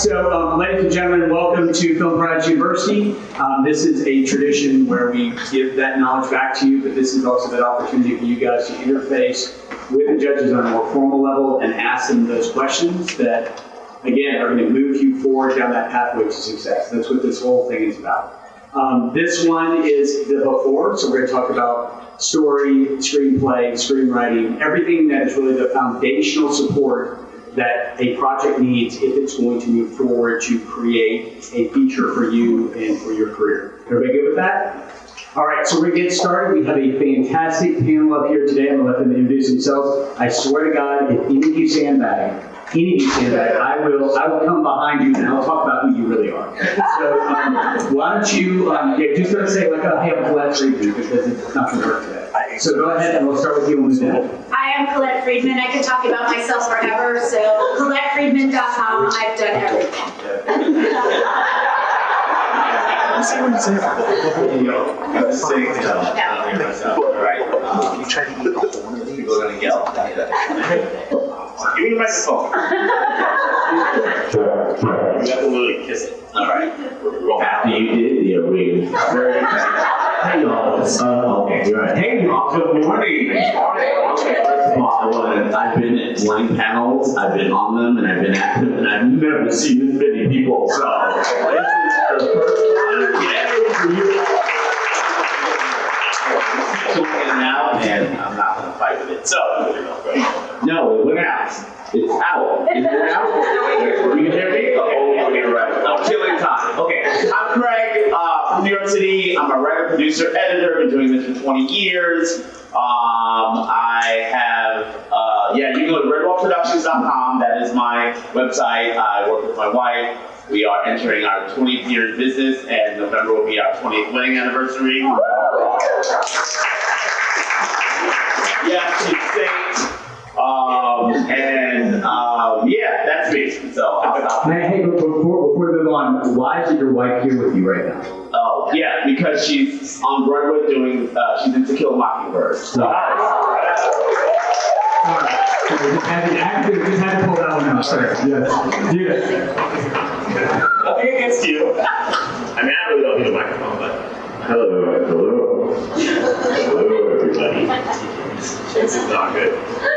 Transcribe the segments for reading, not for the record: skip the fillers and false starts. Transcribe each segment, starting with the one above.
So, ladies and gentlemen, welcome to Film Projects University. This is a tradition where we give that knowledge back to you, but this is also that opportunity for you guys to interface with the judges on a more formal level and ask them those questions that, again, are going to move you forward down that pathway to success. That's what this whole thing is about. This one is the before, so we're going to talk about story, screenplay, screenwriting, everything that is really the foundational support that a project needs if it's going to move forward to create a feature for you and for your career. Everybody good with that? All right, so we're going to get started. We have a fantastic panel up here today. I'm going to let them introduce themselves. I swear to God, if any of you sandbag, I will come behind you and I'll talk about who you really are. So why don't you just sort of say like, oh, hey, I'm Collette Freedman, because it's not your work today. So go ahead and we'll start with you and move down. Hi, I'm Collette Freedman. I can talk about myself forever, so ColletteFreedman.com. I've done everything. You try to eat all one of these. People are going to yell. Give me the microphone. You have to literally kiss it. All right. After you did the ring. Hey y'all. Okay, you're right. Hey y'all. Good morning. First of all, I've been at 20 panels. I've been on them and I've been active, and I've never seen this many people. So this is the first one. Yay for you. So we're in now, and I'm not going to fight with it. So, No, it went out. It's out. Is it out? You can hear me? okay, right. I'm killing time. Okay, I'm Greg from New York City. I'm a writer, producer, editor. Been doing this for 20 years. I have, you can go to redwallproductions.com. That is my website. I work with my wife. We are entering our 20th year in business, and November will be our 20th wedding anniversary. Yeah, she's saint. That's me. So I'll stop. Hey, before we move on, why is your wife here with you right now? Oh, yeah, because she's on Broadway doing, she's in To Kill a Mockingbird. So. Just had to pull that one out. Sorry. Yes. Yes. Nothing against you. I mean, I really don't need a microphone, but. Hello, everybody. This is not good.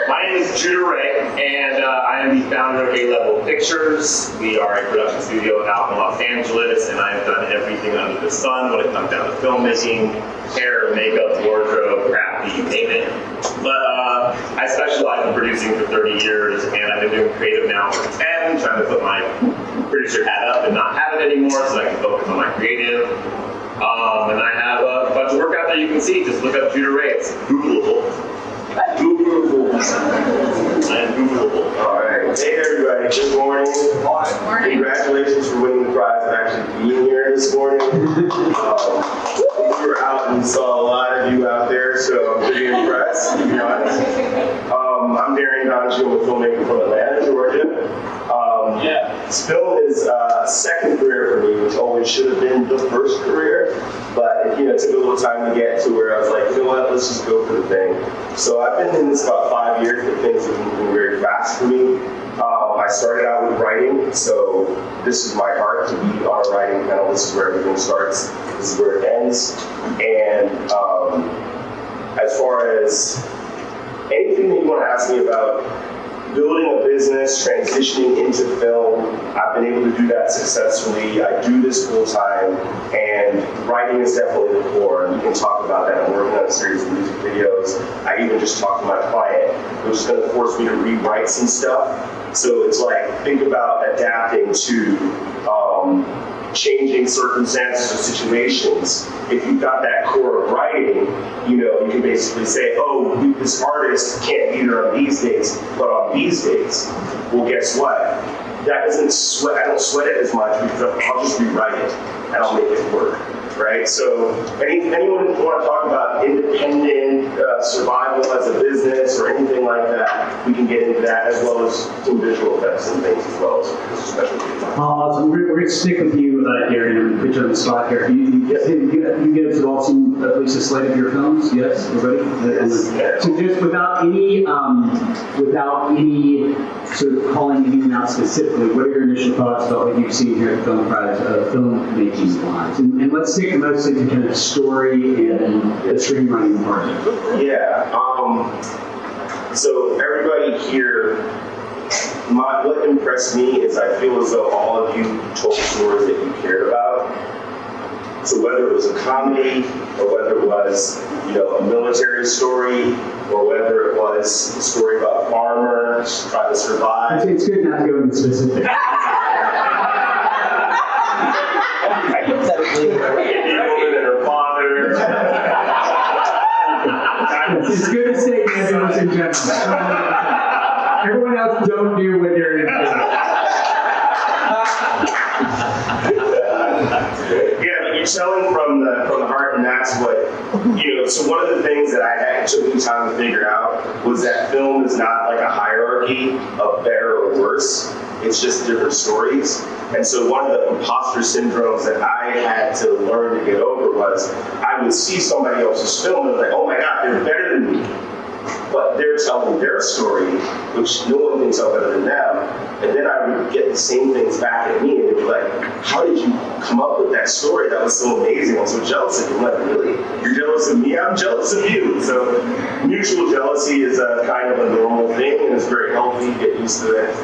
My name is Judy Rates, and I am the founder of A-Level Pictures. We are a production studio out in Los Angeles, and I've done everything under the sun when it comes down to filmmaking, hair, makeup, wardrobe, craft, you name it. But I specialize in producing for 30 years, and I've been doing creative now for 10, trying to put my producer hat up and not have it anymore so I can focus on my creative. And I have a bunch of work out there you can see. Just look up Judy Rates. Googleable. Googleable. I am Googleable. All right. Hey, everybody. Good morning. Congratulations for winning the prize of actually being here this morning. We were out and saw a lot of you out there, so I'm pretty impressed, to be honest. I'm Darion. I'm a filmmaker from Atlanta, Georgia. Film is a second career for me, which always should have been the first career, but it took a little time to get to where I was like, you know what, let's just go for the thing. So I've been in this about 5 years, but things have moved very fast for me. I started out with writing, so this is my heart to be on a writing panel. This is where everything starts, this is where it ends. And as far as anything that you want to ask me about building a business, transitioning into film, I've been able to do that successfully. I do this full time, and writing is definitely the core, and we can talk about that. I'm working on a series of music videos. I even just talked to my client, which is going to force me to rewrite some stuff. So it's like, think about adapting to changing circumstances or situations. If you've got that core of writing, you can basically say, oh, this artist can't be there on these dates, but on these dates. Well, guess what? That doesn't sweat. I don't sweat it as much because I'll just rewrite it and I'll make it work. right? So anyone want to talk about independent survival as a business or anything like that, we can get into that, as well as some visual effects and things as well as special things. So we're going to stick with you, Darion, and put you on the spot here. You guys have all seen at least a slate of your films, yes, everybody? Yes. So just without any sort of calling anyone out specifically, what are your initial thoughts about what you've seen here at Film Prize, filmmaking wise? And let's stick mostly to kind of story and the screenwriting part. Yeah. So everybody here, what impressed me is I feel as though all of you told stories that you cared about. So whether it was a comedy, or whether it was, a military story, or whether it was a story about farmers trying to survive. It's good not to go into specifics. Hypothetically, a woman and her father. It's good to say that in general. Everyone else don't do what you're in. Yeah, but you're selling from the heart, and that's what, so one of the things that I took the time to figure out was that film is not like a hierarchy of better or worse. It's just different stories. And so one of the imposter syndromes that I had to learn to get over was I would see somebody else's film and like, oh my God, they're better than me. But they're telling their story, which no one thinks of better than them. And then I would get the same things back at me, and they'd be like, how did you come up with that story? That was so amazing. I'm so jealous of you. I'm like, really? You're jealous of me? I'm jealous of you. So mutual jealousy is a kind of a normal thing, and it's very healthy. Get used to it.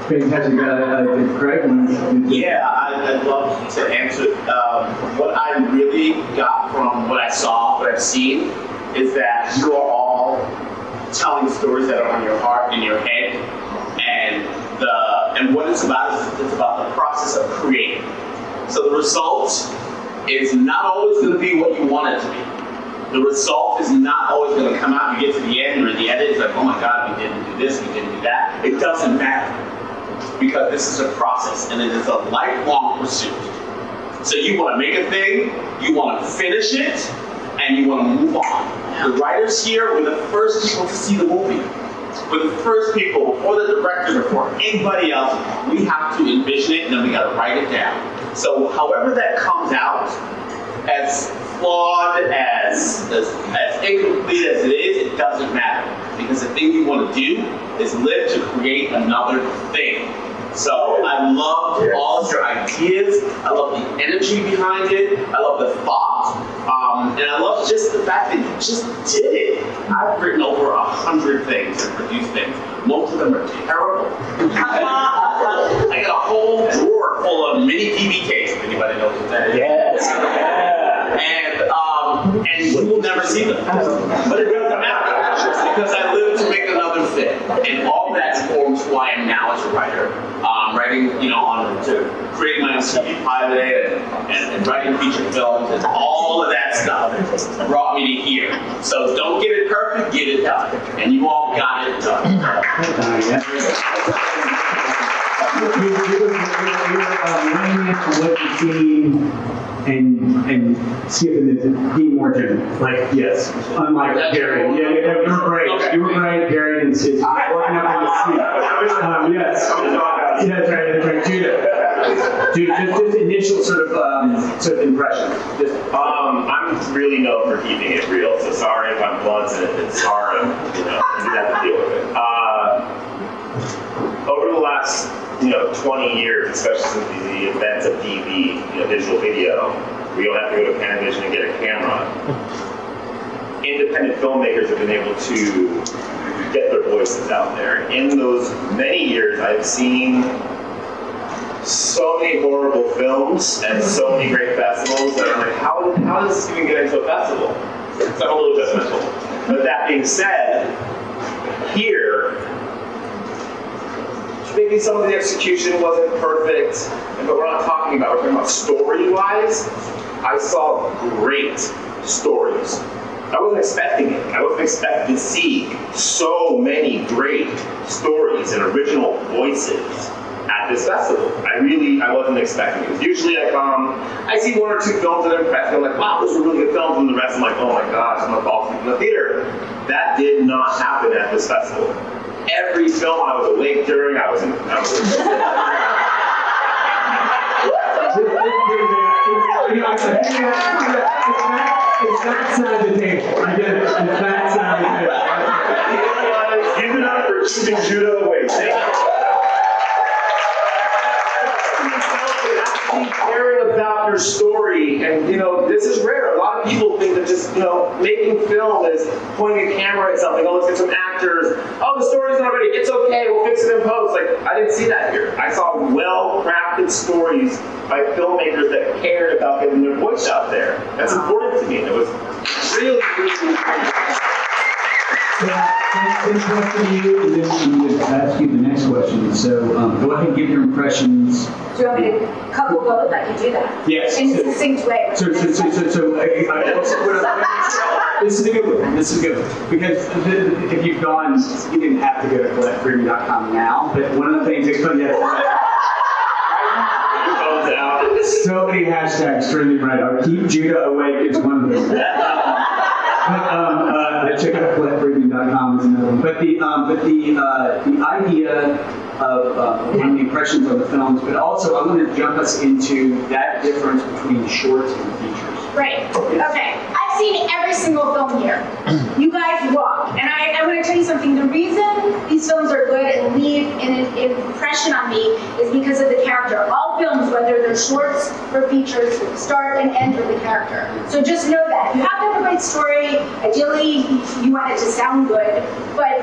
Fantastic. Greg? Yeah, I'd love to answer. What I really got from what I saw, what I've seen, is that you are all telling stories that are on your heart and your head, and what it's about is about the process of creating. So the result is not always going to be what you want it to be. The result is not always going to come out. You get to the end, or the edit is like, oh my God, we didn't do this, we didn't do that. It doesn't matter, because this is a process, and it is a lifelong pursuit. So you want to make a thing, you want to finish it, and you want to move on. The writers here were the first people to see the movie. We're the first people, before the director, before anybody else. We have to envision it, and then we got to write it down. So however that comes out, as flawed, as incomplete as it is, it doesn't matter. Because the thing you want to do is live to create another thing. So I loved all of your ideas. I love the energy behind it. I love the thought. And I love just the fact that you just did it. I've written over 100 things and produced things. Most of them are terrible. I got a whole drawer full of mini TV tapes, if anybody knows what that is. Yes. And you will never see them. But it doesn't matter, because I live to make another thing. And all that forms who I am now as a writer. Writing, to create my own TV pilot and writing feature films and all of that stuff brought me to here. So don't get it perfect, get it done. And you all got it done. What you've seen and skipping the being more general. Like, yes, unlike Darion. Yeah, you were great. Okay. You were great, Darion, and Sid. Working up in the seat. Yes. Yeah, that's right. Judah, just initial sort of impression. I'm really known for keeping it real, so sorry if I'm blunt and if it's hard, you have to deal with it. Over the last 20 years, especially since the events of DV, digital video, we don't have to go to Panavision and get a camera. Independent filmmakers have been able to get their voices out there. In those many years, I've seen so many horrible films and so many great festivals that I'm like, how does this even get into a festival? So I'm a little judgmental. But that being said, here, maybe some of the execution wasn't perfect, but we're talking about story-wise. I saw great stories. I wasn't expecting it. I wasn't expecting to see so many great stories and original voices at this festival. I wasn't expecting it. Usually I come, I see one or two films that impress me. I'm like, wow, those are really good films. And the rest, I'm like, oh my gosh, I'm gonna fall asleep in the theater. That did not happen at this festival. Every film I was awake during, I was It's that side of the table. I get it. It's that side of the table. Give it up for keeping Judah awake. Caring about your story, and this is rare. A lot of people think that just making film is pointing a camera at something. Oh, let's get some actors. Oh, the story's not ready. It's okay. We'll fix it in post. Like, I didn't see that here. I saw well-crafted stories by filmmakers that cared about getting their voice out there. That's important to me. It was really, really important. This question to you, and then I'm going to ask you the next question. So go ahead and give your impressions. Do you want me to couple both? I can do that. Yes. In a succinct way. This is a good one. This is a good one. Because if you've gone, you didn't have to go to ColletteFreedman.com now, but one of the things that comes so many hashtags trending right now. Keep Judah awake is one of them. Check out ColletteFreedman.com is another one. But the idea of one of the impressions on the films, but also I'm going to jump us into that difference between shorts and features. Right. Okay. I've seen every single film here. You guys rock. And I'm going to tell you something. The reason these films are good and leave an impression on me is because of the character. All films, whether they're shorts or features, start and end with the character. So just know that. You have to have a great story. Ideally, you want it to sound good, but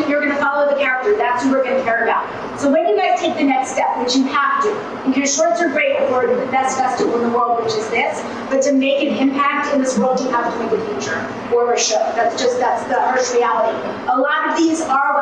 you're going to follow the character. That's who we're going to care about. So when you guys take the next step, which you have to, because shorts are great for the best festival in the world, which is this, but to make an impact in this world, you have to make a feature or a show. That's the harsh reality. A lot of these are, a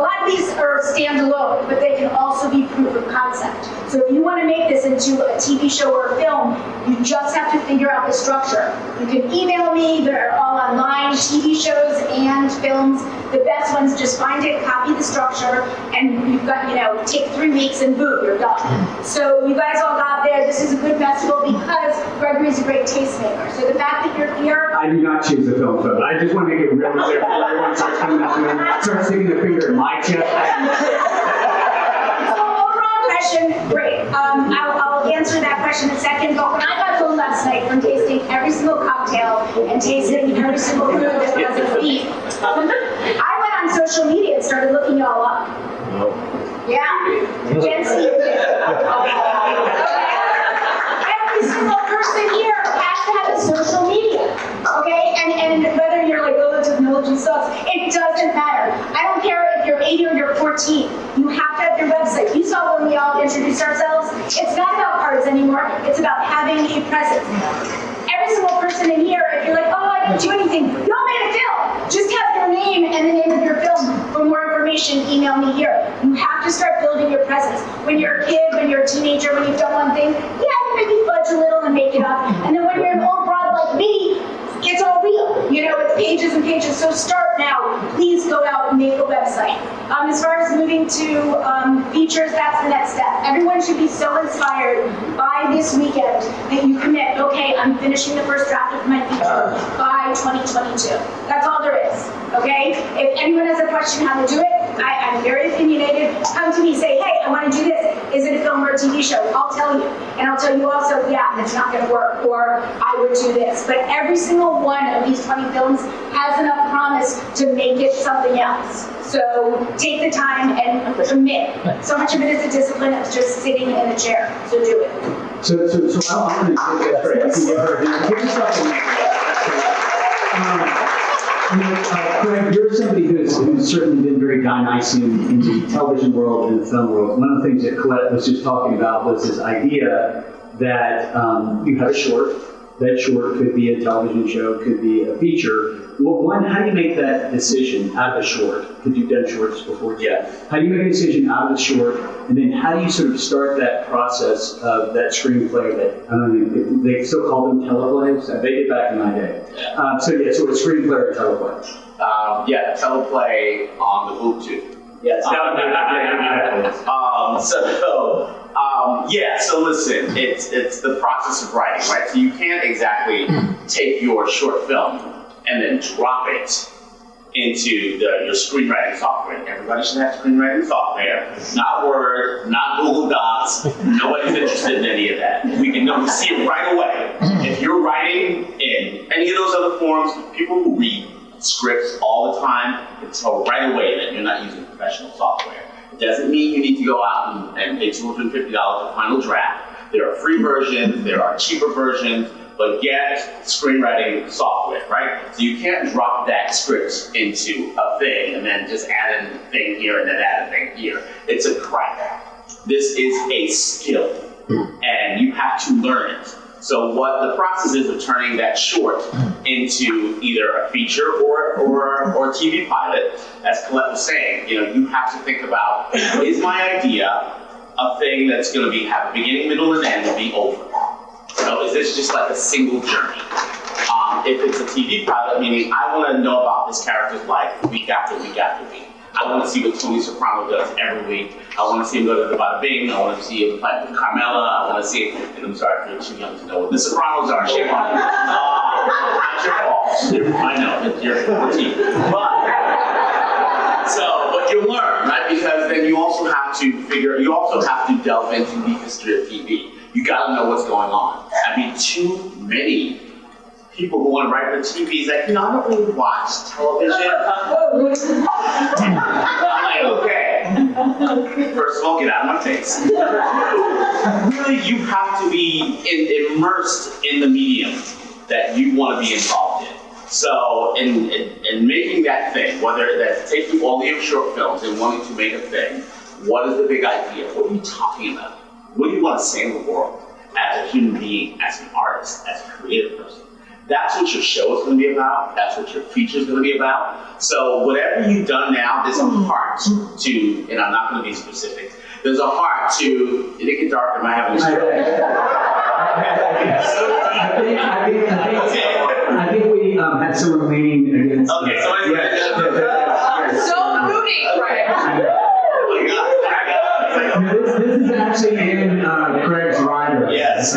lot of these are standalone, but they can also be proof of concept. So if you want to make this into a TV show or a film, you just have to figure out the structure. You can email me, they're all online, TV shows and films. The best ones, just find it, copy the structure, and you've got, take 3 weeks and boom, you're done. So you guys all got there. This is a good festival because Gregory's a great tastemaker. So the fact that you're here. I do not choose the film photo. I just want to make it really clear before everyone starts coming up to me, starts sticking their finger in my chest. So overall impression, great. I'll answer that question in a second, but when I got home last night from tasting every single cocktail and tasting every single food that wasn't beef, I went on social media and started looking y'all up. Yeah. Gen Z. Every single person here has to have a social media. Okay? And whether you're like, oh, technology sucks, it doesn't matter. I don't care if you're 8 or you're 14. You have to have your website. You saw when we all introduced ourselves. It's not about cards anymore. It's about having a presence. Every single person in here, if you're like, oh, I didn't do anything, y'all made a film. Just have your name and the name of your film. For more information, email me here. You have to start building your presence. When you're a kid, when you're a teenager, when you've done one thing, yeah, you maybe fudge a little and make it up. And then when you're an old broad like me, it's all real. It's pages and pages. So start now. Please go out and make a website. As far as moving to features, that's the next step. Everyone should be so inspired by this weekend that you commit, okay, I'm finishing the first draft of my feature by 2022. That's all there is, okay? If anyone has a question how to do it, I'm very opinionated. Come to me, say, hey, I want to do this. Is it a film or a TV show? I'll tell you. And I'll tell you also, yeah, it's not going to work, or I would do this. But every single one of these 20 films has enough promise to make it something else. So take the time and commit. So much of it is a discipline of just sitting in a chair. So do it. So I'm going to say that's great. I can give her give yourself Greg, you're somebody who's certainly been very Dionysian in the television world and the film world. One of the things that Collette was just talking about was this idea that you have a short. That short could be a television show, could be a feature. Well, one, how do you make that decision out of a short? Because you've done shorts before. Yeah. How do you make a decision out of the short? And then how do you sort of start that process of that screenplay that, I don't know, they still call them teleplays? I made it back in my day. So a screenplay or teleplay? Teleplay on the boob tube. Yes. So listen, it's the process of writing, right? So you can't exactly take your short film and then drop it into your screenwriting software. Everybody should have screenwriting software, not Word, not Google Docs. Nobody's interested in any of that. We see it right away. If you're writing in any of those other forms, people who read scripts all the time can tell right away that you're not using professional software. It doesn't mean you need to go out and pay $250 for final draft. There are free versions, there are cheaper versions, but get screenwriting software, right? So you can't drop that script into a thing and then just add in a thing here and then add a thing here. It's a craft. This is a skill, and you have to learn it. So what the process is of turning that short into either a feature or a TV pilot, as Collette was saying, you have to think about, is my idea a thing that's going to have a beginning, middle, and end and be over? So is this just like a single journey? If it's a TV pilot, meaning I want to know about this character's life week after week after week. I want to see what Tony Soprano does every week. I want to see him go to the Bada Bing. I want to see him fight with Carmela. I want to see, and I'm sorry if you're too young to know what the Sopranos are. Shame on you. Not your fault. I know, you're 14. But you learn, right? Because then you also have to delve into the history of TV. You got to know what's going on. I mean, too many people who want to write for TV is like, I don't really watch television. I'm like, okay. First of all, get out of my face. Really, you have to be immersed in the medium that you want to be involved in. So, in making that thing, whether that's taking all your short films and wanting to make a thing, what is the big idea? What are you talking about? What do you want to say in the world as a human being, as an artist, as a creative person? That's what your show is going to be about. That's what your feature is going to be about. So whatever you've done now, there's a heart to, and I'm not going to be specific, there's a heart to, did it get dark? Am I having a stroke? I think we had someone leaning against. Okay, so so moody, right? This is actually in Craig's rider. Yes.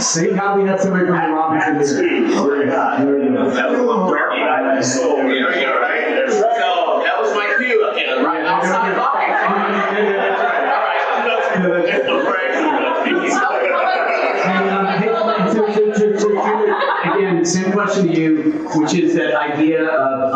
See how we had somebody from the Robinson here. That was a little darky. You're right. So that was my cue. Okay, right now stop talking. All right. Again, same question to you, which is that idea of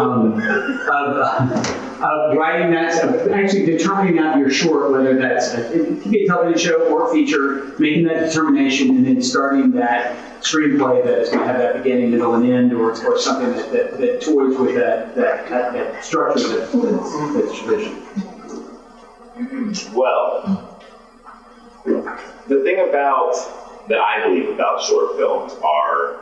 writing that, of actually determining out your short, whether that's it could be a television show or a feature, making that determination and then starting that screenplay that is going to have that beginning, middle, and end, or something that toys with that structure that's traditional. Well, the thing that I believe about short films are,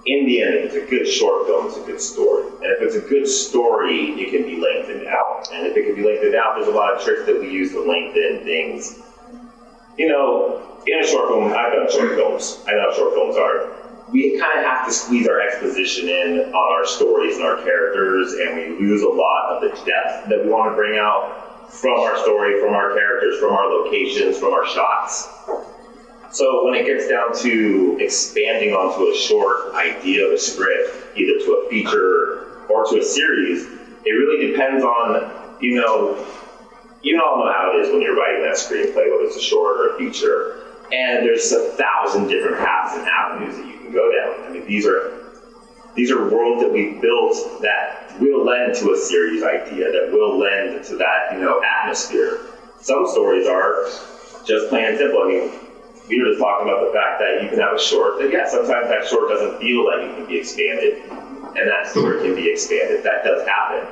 in the end, if it's a good short film, it's a good story. And if it's a good story, it can be lengthened out. And if it can be lengthened out, there's a lot of tricks that we use to lengthen things. In a short film, I've done short films. I know how short films are. We kind of have to squeeze our exposition in on our stories and our characters, and we lose a lot of the depth that we want to bring out from our story, from our characters, from our locations, from our shots. So when it gets down to expanding onto a short idea of a script, either to a feature or to a series, it really depends on, you all know how it is when you're writing that screenplay, whether it's a short or a feature, and there's 1,000 different paths and avenues that you can go down. I mean, these are worlds that we've built that will lend to a series idea, that will lend to that, atmosphere. Some stories are just plain and simple. I mean, we were just talking about the fact that you can have a short that, sometimes that short doesn't feel like it can be expanded, and that story can be expanded. That does happen.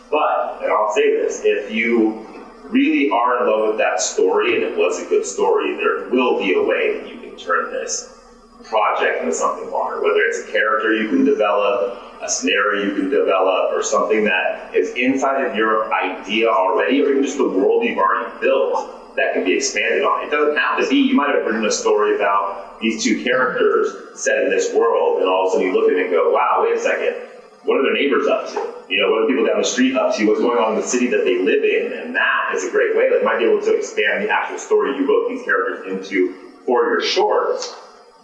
But, and I'll say this, if you really are in love with that story and it was a good story, there will be a way that you can turn this project into something longer, whether it's a character you can develop, a scenario you can develop, or something that is inside of your idea already, or even just the world you've already built. that can be expanded on. It doesn't have to be, you might have written a story about these two characters set in this world, and all of a sudden you look at it and go, wow, wait a second, what are their neighbors up to? You know, what are people down the street up to? What's going on in the city that they live in? And that is a great way. Like, you might be able to expand the actual story you wrote these characters into for your shorts.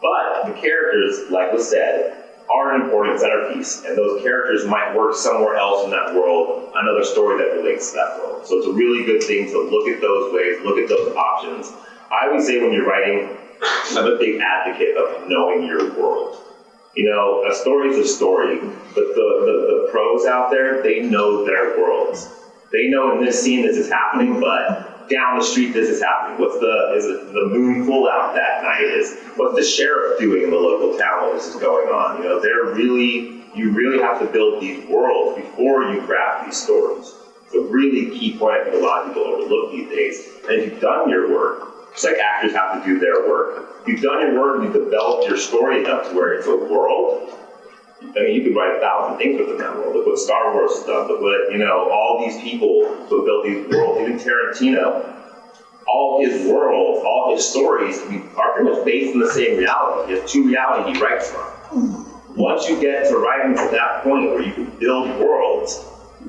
But the characters, like was said, are an important centerpiece, and those characters might work somewhere else in that world, another story that relates to that world. So it's a really good thing to look at those ways, look at those options. I always say when you're writing, I'm a big advocate of knowing your world. You know, a story is a story, but the pros out there, they know their worlds. They know in this scene this is happening, but down the street this is happening. Is it the moon full out that night? What's the sheriff doing in the local town when this is going on? You know, you really have to build these worlds before you craft these stories. It's a really key point I think a lot of people overlook these days. And if you've done your work, just like actors have to do their work, if you've done your work, you've developed your story enough to where it's a world. I mean, you could write 1,000 things within that world. Look what Star Wars has done. Look what, you know, all these people who built these worlds, even Tarantino, all his worlds, all his stories are pretty much based in the same reality. He has two realities he writes from. Once you get to writing to that point where you can build worlds,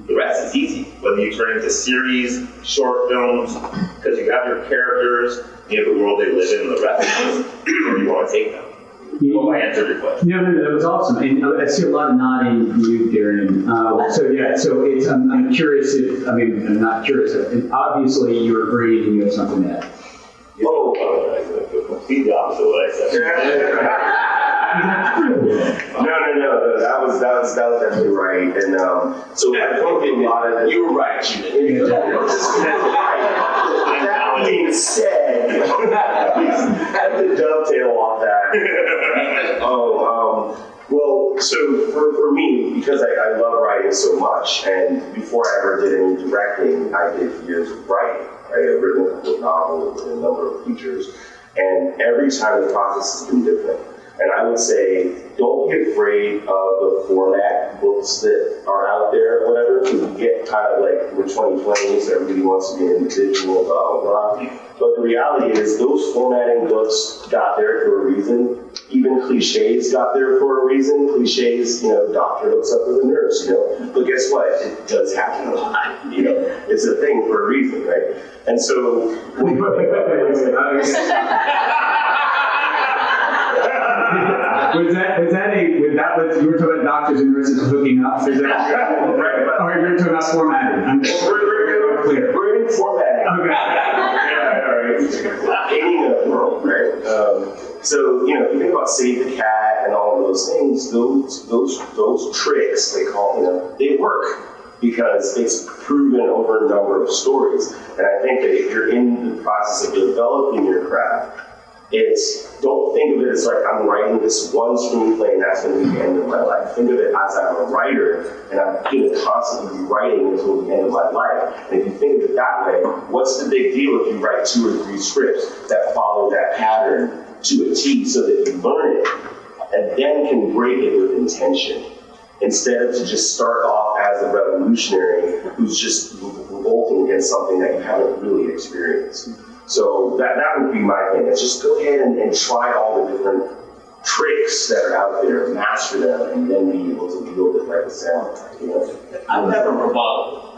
the rest is easy. Whether you turn into series, short films, because you have your characters, you have the world they live in, and the rest is where you want to take them. Well, I answered your question. No, that was awesome. And I see a lot of nodding from you, Darion. So it's, I'm curious I'm not curious. Obviously, you're agreeing and you have something to add. Oh, completely opposite of what I said. No, that was definitely right. And so I think a lot of You were right, Judy. That being said, I have to dovetail off that. Well, so for me, because I love writing so much, and before I ever did any directing, I did years of writing. Right? I've written a couple of novels and a number of features, and every time the process has been different. And I would say, don't be afraid of the format books that are out there or whatever, because you get kind of like the 2020s, everybody wants to be an individual, blah, blah, blah. But the reality is those formatting books got there for a reason. Even cliches got there for a reason. Cliches, you know, doctor hooks up with a nurse, you know. But guess what? It does happen a lot, you know. It's a thing for a reason, right? And so... Was you were talking about doctors and nurses hooking up? Is that or you're talking about formatting? I'm clear. We're in formatting. Okay. Yeah, all right. Aiming at a world, right? So, you know, if you think about Save the Cat and all of those things, those tricks, they call, you know, they work because it's proven over a number of stories. And I think that if you're in the process of developing your craft, don't think of it as like I'm writing this one screenplay and that's going to be the end of my life. Think of it as I'm a writer and I'm going to constantly be writing until the end of my life. And if you think of it that way, what's the big deal if you write 2 or 3 scripts that follow that pattern to a T so that you learn it and then can break it with intention instead of to just start off as a revolutionary who's just revolting against something that you haven't really experienced. So that would be my thing. It's just go ahead and try all the different tricks that are out there, master them, and then be able to build it like a sound. You know? I've never rebuttal.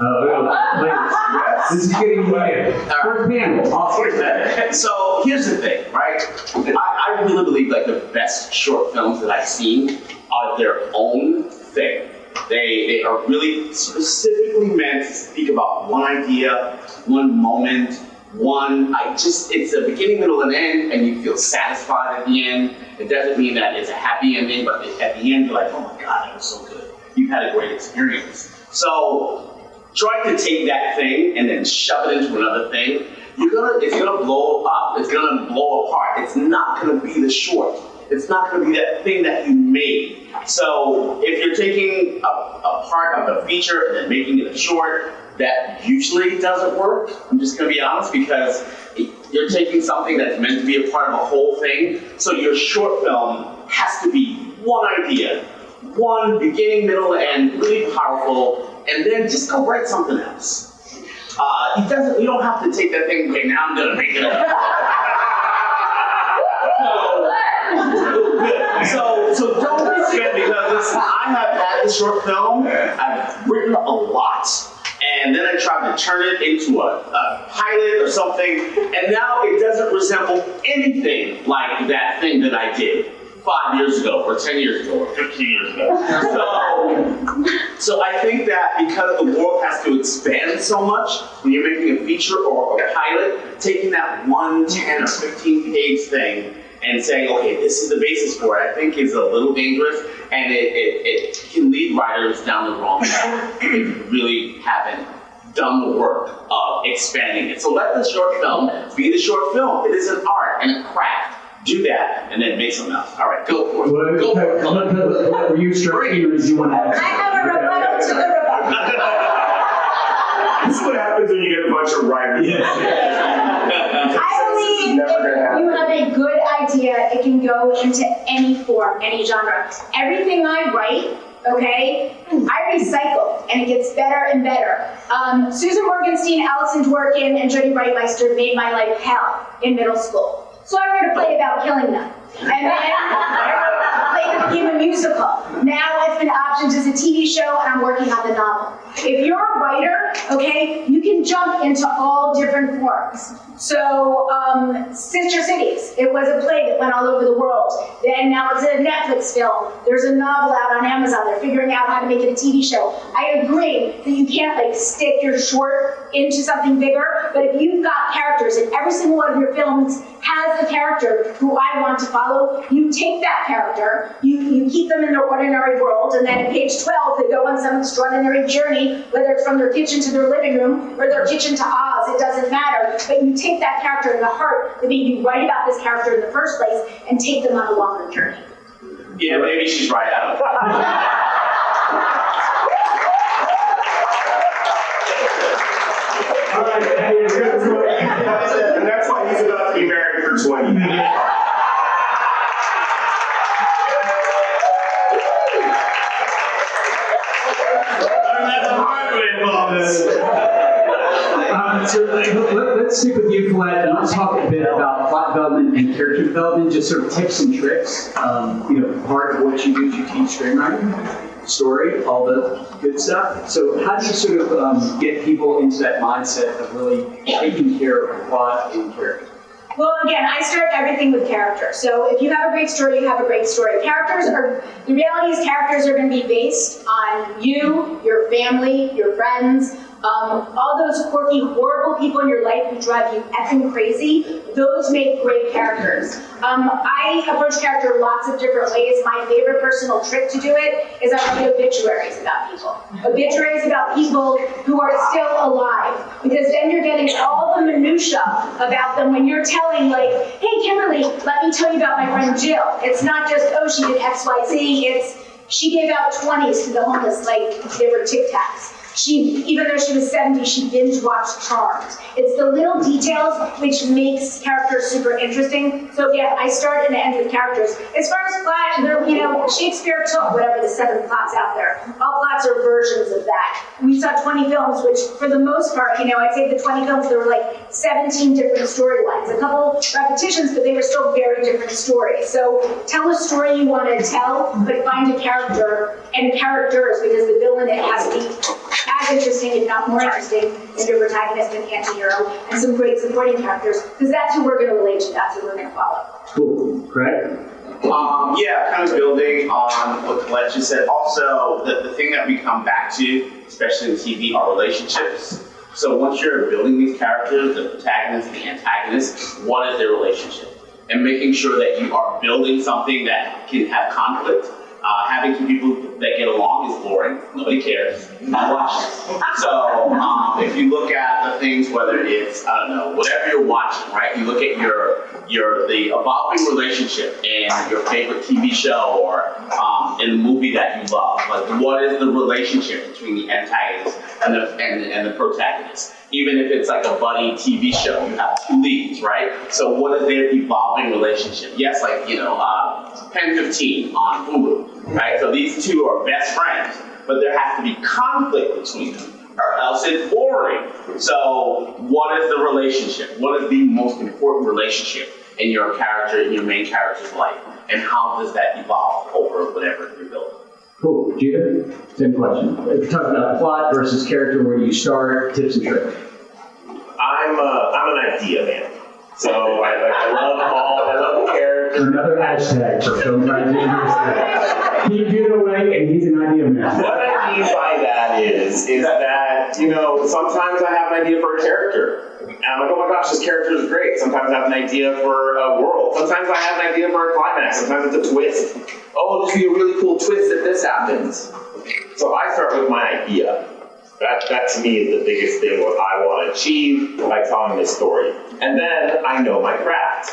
Yes. This is getting weird. First panel. So here's the thing, right? I really believe like the best short films that I've seen are their own thing. They are really specifically meant to speak about one idea, one moment, it's a beginning, middle, and end, and you feel satisfied at the end. It doesn't mean that it's a happy ending, but at the end, you're like, oh my God, that was so good. You've had a great experience. So, trying to take that thing and then shove it into another thing, it's gonna blow up. It's gonna blow apart. It's not gonna be the short. It's not gonna be that thing that you made. So, if you're taking a part of a feature and then making it a short, that usually doesn't work. I'm just gonna be honest, because you're taking something that's meant to be a part of a whole thing. So your short film has to be one idea, one beginning, middle, and end, really powerful, and then just go write something else. it doesn't. You don't have to take that thing. Okay, now I'm gonna make it up. So don't be scared because I have had the short film. I've written a lot. And then I tried to turn it into a pilot or something, and now it doesn't resemble anything like that thing that I did 5 years ago, or 10 years ago, or 15 years ago. So I think that because the world has to expand so much, when you're making a feature or a pilot, taking that 1, 10, or 15-page thing and saying, okay, this is the basis for it, I think is a little dangerous, and it can lead writers down the wrong path if you really haven't done the work of expanding it. So let the short film be the short film. It is an art and a craft. Do that, and then make something else. All right, go for it. Go for it. What were you striking or do you want to add? I have a rebuttal to the rebuttal. This is what happens when you get a bunch of writers. I believe if you have a good idea, it can go into any form, any genre. Everything I write, okay, I recycle, and it gets better and better. Susan Morgenstein, Allison Dworkin, and Judy Rates made my life hell in middle school. So I wrote a play about killing them. And then I wrote a play that became a musical. Now it's been optioned as a TV show, and I'm working on the novel. If you're a writer, okay, you can jump into all different forms. So, Sister Cities, it was a play that went all over the world. Then now it's a Netflix film. There's a novel out on Amazon. They're figuring out how to make it a TV show. I agree that you can't like stick your short into something bigger, but if you've got characters, and every single one of your films has a character who I want to follow, you take that character, you keep them in their ordinary world, and then at page 12, they go on some extraordinary journey, whether it's from their kitchen to their living room, or their kitchen to Oz, it doesn't matter, but you take that character in the heart that made you write about this character in the first place, and take them on a longer journey. Yeah, maybe she's right. I don't know. All right, and that's why he's about to be married for 20 years. Let's stick with you, Collette, and let's talk a bit about plot development and character development, just sort of tips and tricks. Part of what you do is you teach screenwriting, story, all the good stuff. So how do you sort of get people into that mindset of really taking care of plot and character? Well, again, I start everything with character. So if you have a great story, you have a great story. The reality is characters are going to be based on you, your family, your friends, all those quirky, horrible people in your life who drive you effing crazy. Those make great characters. I approach character lots of different ways. My favorite personal trick to do it is I write obituaries about people. Obituaries about people who are still alive. Because then you're getting all the minutia about them when you're telling, like, hey, Kimberly, let me tell you about my friend Jill. It's not just, oh, she did XYZ. It's, she gave out 20s to the homeless like they were Tic Tacs. Even though she was 70, she binge-watched Charmed. It's the little details which makes characters super interesting. So yeah, I start and end with characters. As far as plot, Shakespeare took whatever the 7 plots out there. All plots are versions of that. We saw 20 films, which for the most part, I'd say the 20 films, there were like 17 different storylines. A couple repetitions, but they were still very different stories. So tell a story you want to tell, but find a character and characters, because the villain, it has to be as interesting, if not more interesting, than your protagonist and anti-hero, and some great supporting characters, because that's who we're going to relate to, that's who we're going to follow. Cool. Greg? Yeah, kind of building on what Collette just said. Also, the thing that we come back to, especially in TV, are relationships. So once you're building these characters, the protagonist, the antagonist, what is their relationship? And making sure that you are building something that can have conflict. Having 2 people that get along is boring. Nobody cares. I watch it. So if you look at the things, whether it's, whatever you're watching, right? You look at the evolving relationship in your favorite TV show or in a movie that you love. Like, what is the relationship between the antagonist and the protagonist? Even if it's like a buddy TV show, you have 2 leads, right? So what is their evolving relationship? Yes, like, Pen 15 on Hulu, right? So these 2 are best friends, but there has to be conflict between them. or else it's boring. So what is the relationship? What is the most important relationship in your character, in your main character's life? And how does that evolve over whatever you're building? Cool. Judah, same question. If you're talking about plot versus character, where do you start, tips and tricks? I'm an idea man. So I love characters. Another hashtag for Film Project University. Keep Judah away, and he's an idea man. What I mean by that is that, you know, sometimes I have an idea for a character. And I'm like, oh my gosh, this character is great. Sometimes I have an idea for a world. Sometimes I have an idea for a climax. Sometimes it's a twist. Oh, this would be a really cool twist if this happens. So I start with my idea. That to me is the biggest thing, what I want to achieve by telling this story. And then I know my craft.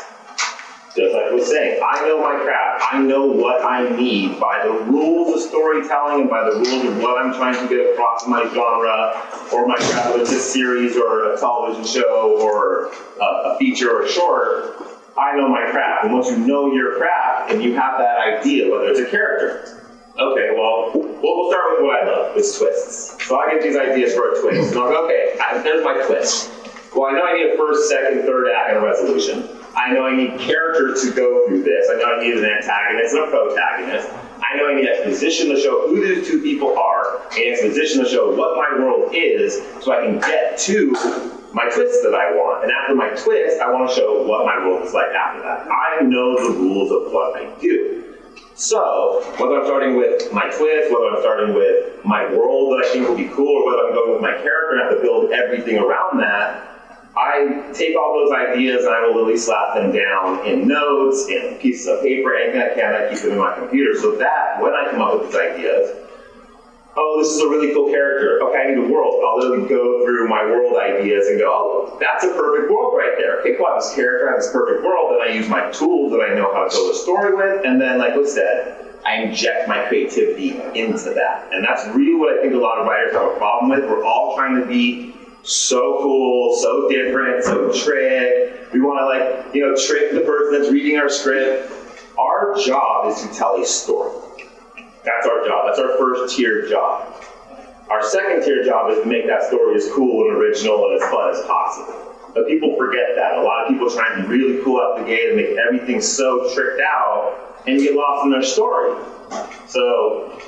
Just like I was saying, I know my craft. I know what I need by the rules of storytelling and by the rules of what I'm trying to get across in my genre or my craft, whether it's a series or a television show or a feature or a short. I know my craft. And once you know your craft and you have that idea, whether it's a character, okay, well, we'll start with what I love, is twists. So I get these ideas for a twist. And I'll go, okay, there's my twist. Well, I know I need a first, second, third act and a resolution. I know I need characters to go through this. I know I need an antagonist and a protagonist. I know I need exposition to show who these two people are, and exposition to show what my world is, so I can get to my twist that I want. And after my twist, I want to show what my world is like after that. I know the rules of what I do. So, whether I'm starting with my twist, whether I'm starting with my world that I think will be cool, or whether I'm going with my character and have to build everything around that, I take all those ideas and I will really slap them down in notes, in pieces of paper, anything I can, I keep them in my computer, so that when I come up with these ideas, oh, this is a really cool character. Okay, I need a world. I'll literally go through my world ideas and go, oh, that's a perfect world right there. Okay, cool, I have this character, I have this perfect world, then I use my tools that I know how to build a story with, and then, like I said, I inject my creativity into that. And that's really what I think a lot of writers have a problem with. We're all trying to be so cool, so different, so trick. We want to trick the person that's reading our script. Our job is to tell a story. That's our job. That's our first tier job. Our second tier job is to make that story as cool and original and as fun as possible. But people forget that. A lot of people try and be really cool out the gate and make everything so tricked out and get lost in their story. So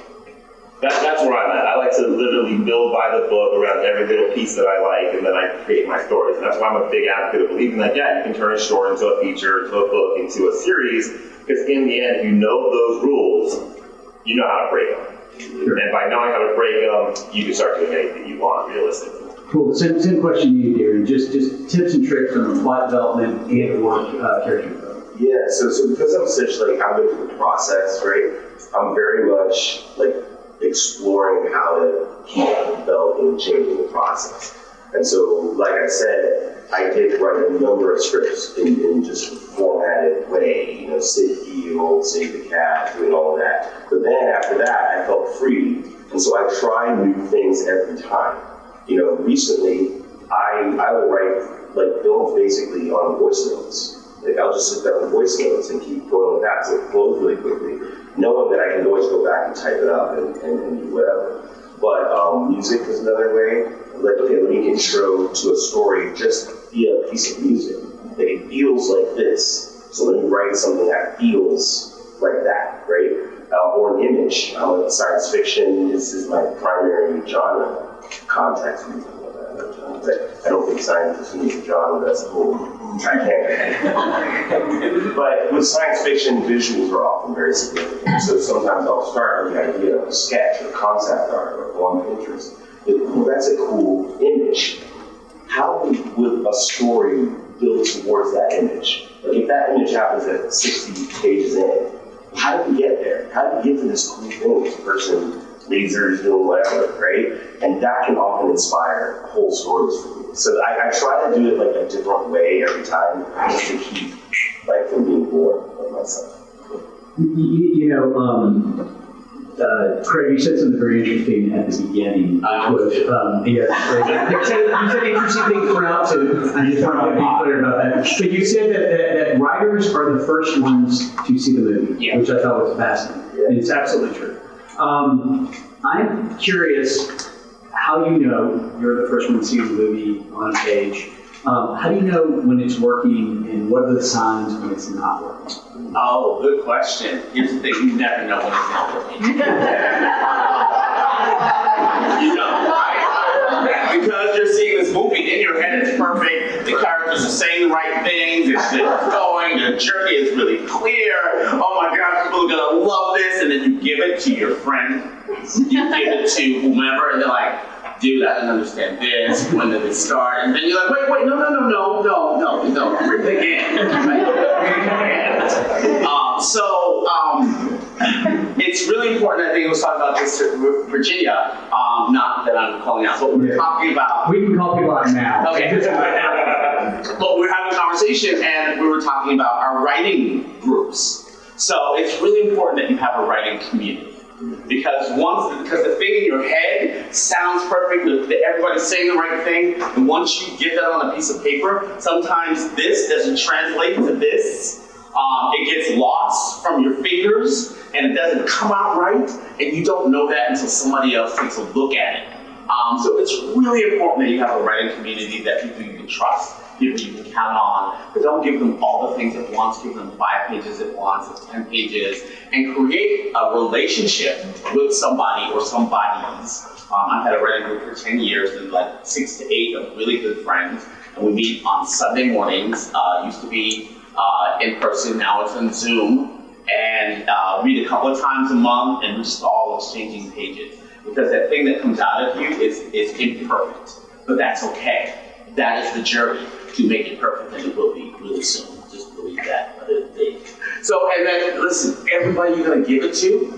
that's where I'm at. I like to literally build by the book around every little piece that I like, and then I create my stories. And that's why I'm a big advocate of believing that, yeah, you can turn a story into a feature, into a book, into a series, because in the end, if you know those rules, you know how to break them. Sure. And by knowing how to break them, you can start doing anything you want, realistically. Cool. Same question to you, Darion. Just tips and tricks on plot development and or character development. Yeah, so because I'm such I'm into the process, right? I'm very much exploring how to keep developing and changing the process. And so, like I said, I did write a number of scripts in just a formatted way, sit heel, save the cat, doing all of that. But then after that, I felt free, and so I try new things every time. Recently, I would write films basically on voice notes. I'll just sit there with voice notes and keep going with that so it flows really quickly, knowing that I can always go back and type it up and do whatever. But music is another way. Okay, let me intro to a story just via a piece of music. It feels like this, so let me write something that feels like that, right? Or an image. Science fiction, this is my primary genre. Context music. I don't think science is a genre, that's a whole, I can't. But with science fiction, visuals are often very significant. So sometimes I'll start with the idea of a sketch or concept art or on Pinterest. Well, that's a cool image. How would a story build towards that image? If that image happens at 60 pages in, how do we get there? How do we get to this cool thing, this person, lasers, doing whatever, right? And that can often inspire whole stories for me. So I try to do it a different way every time, just to keep from being bored of myself. Craig, you said something very interesting at the beginning. You said interesting things throughout too. I just want to be clear about that. But you said that writers are the first ones to see the movie, which I thought was fascinating. Yeah. And it's absolutely true. I'm curious, how do you know, you're the first one to see the movie on a page, how do you know when it's working and what are the signs when it's not working? Oh, good question. Here's the thing, you never know when it's not working. You know, right? Because you're seeing this movie, in your head it's perfect, the characters are saying the right things, it's going, the journey is really clear, oh my God, people are gonna love this, and then you give it to your friend, you give it to whomever, and they're like, dude, I didn't understand this, when did it start? And then you're like, wait, no, read it again. It's really important, I think I was talking about this to Virginia, not that I'm calling out, but we're talking about. We can call people out now. Okay. But we're having a conversation and we were talking about our writing groups. So it's really important that you have a writing community. Because the thing in your head sounds perfect, everybody's saying the right thing, and once you get that on a piece of paper, sometimes this doesn't translate to this. It gets lost from your fingers, and it doesn't come out right, and you don't know that until somebody else takes a look at it. So it's really important that you have a writing community, that people you can trust, people you can count on, but don't give them all the things at once, give them 5 pages at once, or 10 pages, and create a relationship with somebody or somebodies. I've had a writing group for 10 years, and like 6 to 8 of really good friends, and we meet on Sunday mornings, used to be in person, now it's on Zoom, and read a couple of times a month, and we're just all exchanging pages. Because that thing that comes out of you is imperfect, but that's okay. That is the journey to make it perfect, and it will be really soon. Just believe that. So, and then listen, everybody you're gonna give it to,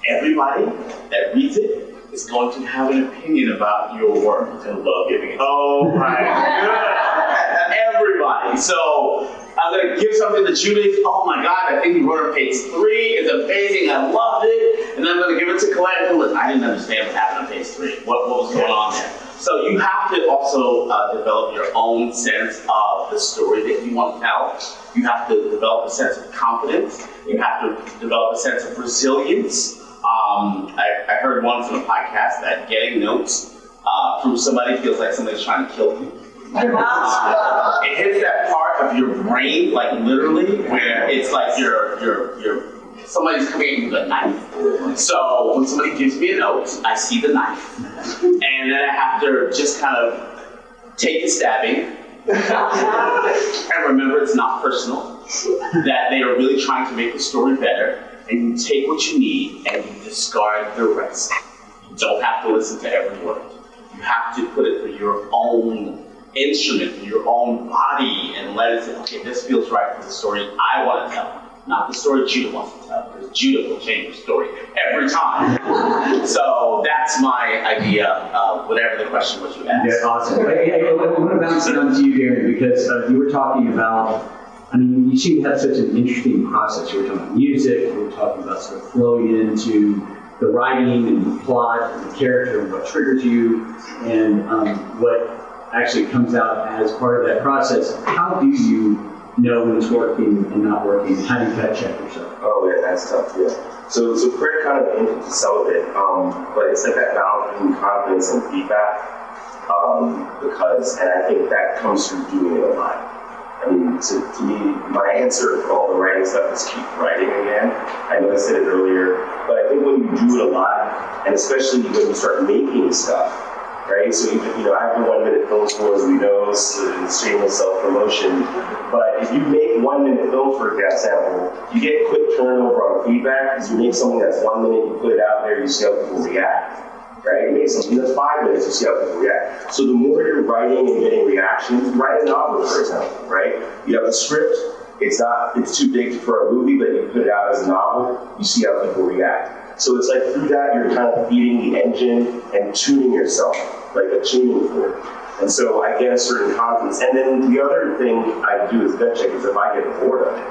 everybody that reads it is going to have an opinion about your work. I love giving it. Oh my God. Everybody. So I'm gonna give something to Judy. Oh my God, I think you wrote on page 3. It's amazing. I loved it. And then I'm gonna give it to Collette. And listen, I didn't understand what happened on page 3. What was going on there? So you have to also develop your own sense of the story that you want to tell. You have to develop a sense of confidence. You have to develop a sense of resilience. I heard once on a podcast that getting notes from somebody feels like somebody's trying to kill you. It hits that part of your brain, like literally, where it's like somebody's coming in with a knife. So when somebody gives me a note, I see the knife. And then I have to just kind of take the stabbing and remember it's not personal, that they are really trying to make the story better, and you take what you need and you discard the rest. You don't have to listen to every word. You have to put it through your own instrument, through your own body, and let it say, okay, this feels right for the story I want to tell. Not the story Judah wants to tell, because Judah will change the story every time. So that's my idea of whatever the question was you asked. Yeah, awesome. I want to bounce it on to you, Darion, because you were talking about, I mean, you seem to have such an interesting process. You were talking about music, you were talking about sort of flowing into the writing and the plot and the character and what triggers you and what actually comes out as part of that process. How do you know when it's working and not working? How do you fact check yourself? Oh yeah, that's tough, yeah. So Craig kind of hinted to some of it, but it's like that balance between confidence and feedback, and I think that comes through doing it a lot. I mean, to me, my answer for all the writing stuff is keep writing again. I know I said it earlier, but I think when you do it a lot, and especially when you start making stuff, right? So even, I have the 1-minute film score, as we know, it's shameless self-promotion. But if you make 1-minute films, for example, you get quick turnover on feedback, because you make something that's 1 minute, you put it out there, you see how people react, right? You make something that's 5 minutes, you see how people react. So the more you're writing and getting reactions, write a novel, for example, right? You have a script, it's too big for a movie, but you put it out as a novel, you see how people react. So it's like through that, you're kind of feeding the engine and tuning yourself, like a tuning fork. And so I get a certain confidence. And then the other thing I do is gut check is if I get bored of it.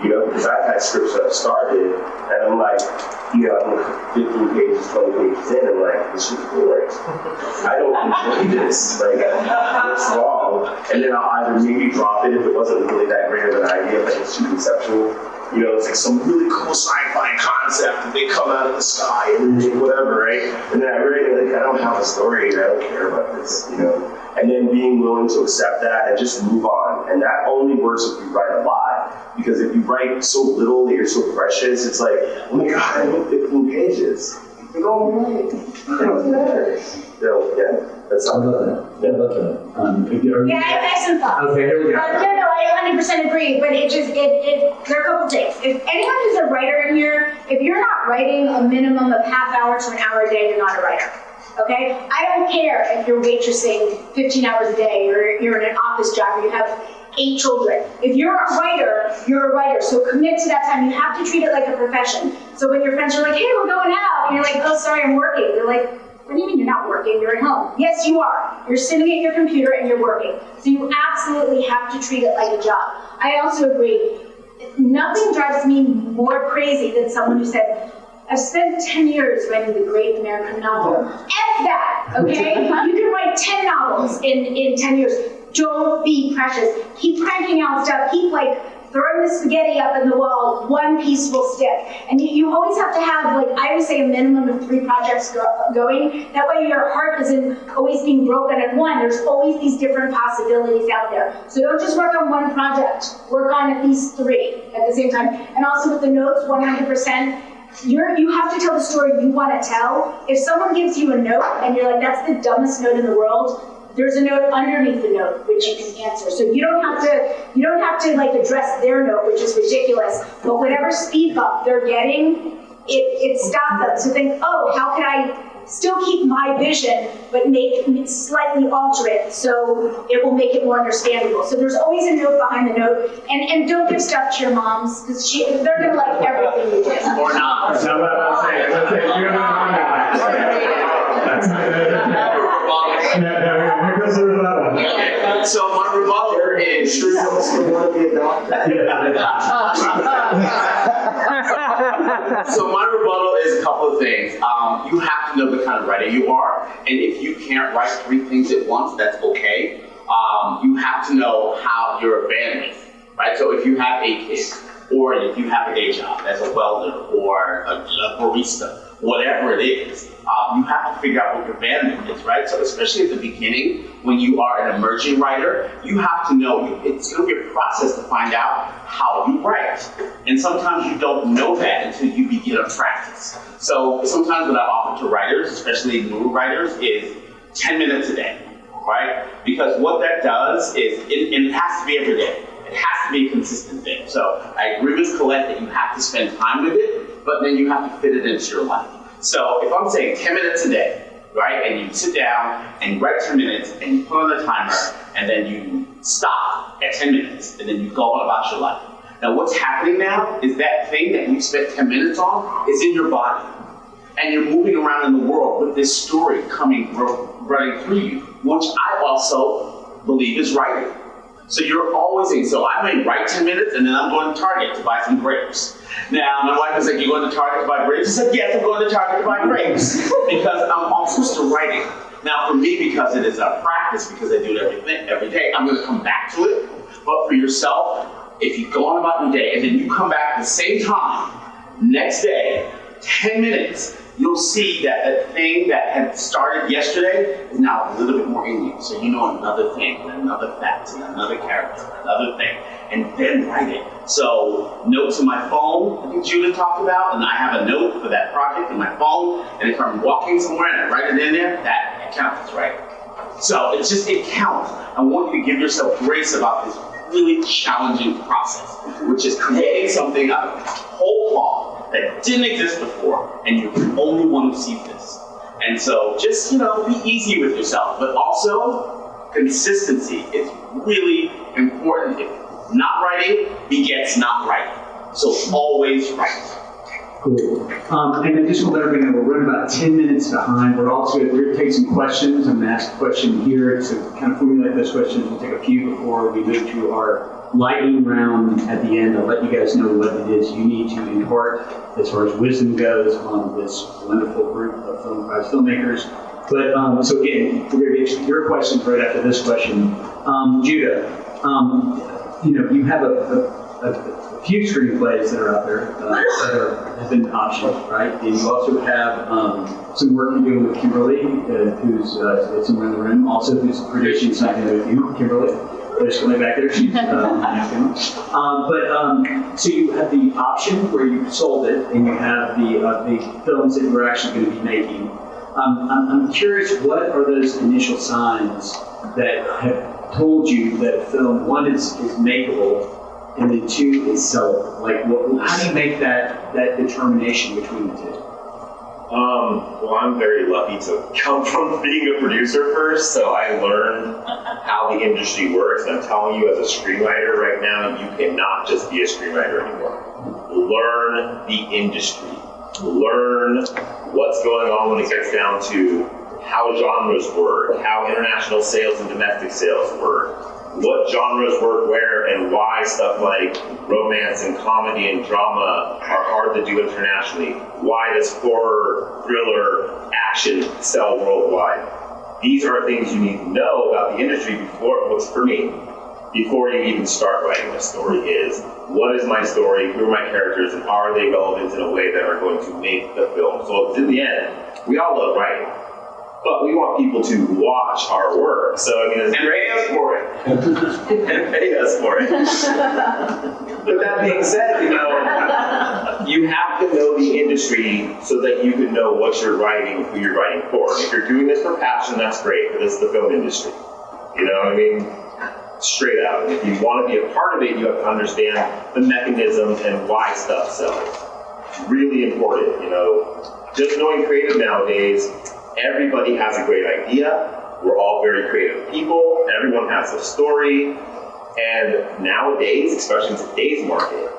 Because I've had scripts that I've started, and I'm like, I'm 15 pages, 20 pages in, and I'm like, this is boring. I don't enjoy this. Like, what's wrong? And then I'll either maybe drop it if it wasn't really that great of an idea, but it's too conceptual. you know, it's like some really cool sci-fi concept and they come out of the sky and whatever, right? And then I read it, like, I don't have a story, I don't care about this, you know? And then being willing to accept that and just move on. And that only works if you write a lot. Because if you write so little that you're so precious, it's like, oh my God, I wrote 15 pages. Like, oh my, it doesn't matter. So, yeah, that's how I love that. Yeah, Yeah, I have some thoughts. Okay, here we go. No, I 100% agree, but there are a couple things. If anyone who's a writer in here, if you're not writing a minimum of half hour to an hour a day, you're not a writer. Okay? I don't care if you're waitressing 15 hours a day or you're in an office job or you have 8 children. If you're a writer, you're a writer. So commit to that time. You have to treat it like a profession. So when your friends are like, hey, we're going out, and you're like, oh, sorry, I'm working. You're like, what do you mean you're not working? You're at home. Yes, you are. You're sitting at your computer and you're working. So you absolutely have to treat it like a job. I also agree. Nothing drives me more crazy than someone who said, I've spent 10 years writing the great American novel. F that, okay? You can write 10 novels in 10 years. Don't be precious. Keep cranking out stuff. Keep throwing the spaghetti up in the wall. One piece will stick. And you always have to have, I always say, a minimum of 3 projects going. That way your heart isn't always being broken at one. There's always these different possibilities out there. So don't just work on one project. Work on at least 3 at the same time. And also with the notes, 100%. You have to tell the story you want to tell. If someone gives you a note and you're like, that's the dumbest note in the world, there's a note underneath the note which you can answer. So you don't have to address their note, which is ridiculous. But whatever speed bump they're getting, it stops them to think, oh, how can I still keep my vision, but slightly alter it so it will make it more understandable. So there's always a note behind the note, and don't give stuff to your moms because they're gonna like everything you do. Or not. That's not what I was saying. Let's say, you're not here goes the rebuttal. Okay, so my rebuttal is So my rebuttal is a couple of things. You have to know the kind of writer you are, and if you can't write 3 things at once, that's okay. You have to know how your bandwidth, right? So if you have 8 kids, or if you have a day job as a welder or a barista, whatever it is, you have to figure out what your bandwidth is, right? So especially at the beginning, when you are an emerging writer, you have to know, it's going to be a process to find out how you write. And sometimes you don't know that until you begin to practice. So sometimes what I offer to writers, especially newer writers, is 10 minutes a day, right? Because what that does is, and it has to be every day. It has to be a consistent thing. So I agree with Collette that you have to spend time with it, but then you have to fit it into your life. So if I'm saying 10 minutes a day, right, and you sit down and you write 10 minutes and you put on the timer and then you stop at 10 minutes and then you go on about your life. Now what's happening now is that thing that you spent 10 minutes on is in your body. And you're moving around in the world with this story running through you, which I also believe is writing. So you're always saying, so I may write 10 minutes and then I'm going to Target to buy some grapes. Now, my wife was like, you going to Target to buy grapes? I said, yes, I'm going to Target to buy grapes. Because I'm also still writing. Now, for me, because it is a practice, because I do it every day, I'm going to come back to it. But for yourself, if you go on about your day and then you come back at the same time, next day, 10 minutes, you'll see that the thing that had started yesterday is now a little bit more in you. So you know another thing, and another fact, and another character, and another thing, and then write it. So notes in my phone, I think Judy talked about, and I have a note for that project in my phone, and if I'm walking somewhere and I write it in there, that counts, right? So it counts. I want you to give yourself grace about this really challenging process, which is creating something out of whole cloth that didn't exist before, and you're the only one who sees this. And so just, be easy with yourself, but also consistency is really important. If not writing begets not writing. So always write. Cool. And I just want to let everybody know we're running about 10 minutes behind. We're going to take some questions. I'm going to ask a question here to kind of formulate those questions. We'll take a few before we move to our lightning round at the end. I'll let you guys know what it is you need to impart as far as wisdom goes on this wonderful group of Film Prize filmmakers. But so again, we're going to get your questions right after this question. Judah, you have a a few screenplays that are out there that have been optioned, right? And you also have some work you're doing with Kimberly, who's somewhere in the room, also who's producing something with you, Kimberly. There's somebody back there. She's so you have the option where you sold it, and you have the films that you're actually going to be making. I'm curious, what are those initial signs that have told you that a film, one, is makeable, and then two, is sellable? Like, how do you make that determination between the two? Well, I'm very lucky to come from being a producer first, so I learned how the industry works, and I'm telling you, as a screenwriter right now, you cannot just be a screenwriter anymore. Learn the industry. Learn what's going on when it gets down to how genres work, how international sales and domestic sales work, what genres work where, and why stuff like romance and comedy and drama are hard to do internationally. Why does horror, thriller, action sell worldwide? These are things you need to know about the industry before you even start writing a story is, what is my story, who are my characters, and are they relevant in a way that are going to make the film? So in the end, we all love writing, but we want people to watch our work. So I mean, and pay us for it. And pay us for it. But that being said, you have to know the industry so that you can know what you're writing, who you're writing for. If you're doing this for passion, that's great, but this is the film industry. You know what I mean? Straight out. And if you want to be a part of it, you have to understand the mechanisms and why stuff sells. It's really important, Just knowing creative nowadays, everybody has a great idea. We're all very creative people. Everyone has a story. And nowadays, especially in today's market,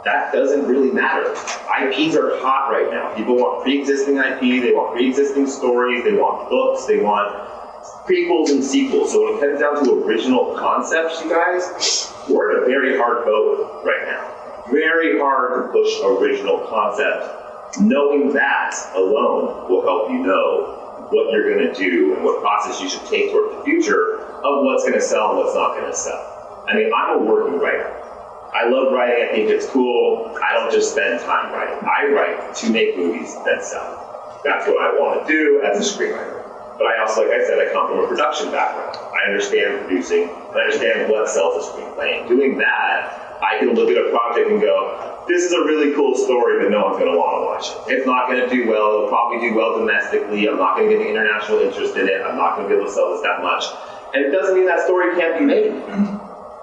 that doesn't really matter. IPs are hot right now. People want pre-existing IP, they want pre-existing stories, they want books, they want prequels and sequels. So when it comes down to original concepts, you guys, we're in a very hard boat right now. Very hard to push original concept. Knowing that alone will help you know what you're going to do and what process you should take toward the future of what's going to sell and what's not going to sell. I mean, I'm a working writer. I love writing. I think it's cool. I don't just spend time writing. I write to make movies that sell. That's what I want to do as a screenwriter. But I also, like I said, I come from a production background. I understand producing. I understand what sells a screenplay. And doing that, I can look at a project and go, this is a really cool story, but no one's going to want to watch it. It's not going to do well. It'll probably do well domestically. I'm not going to get the international interest in it. I'm not going to be able to sell this that much. And it doesn't mean that story can't be made.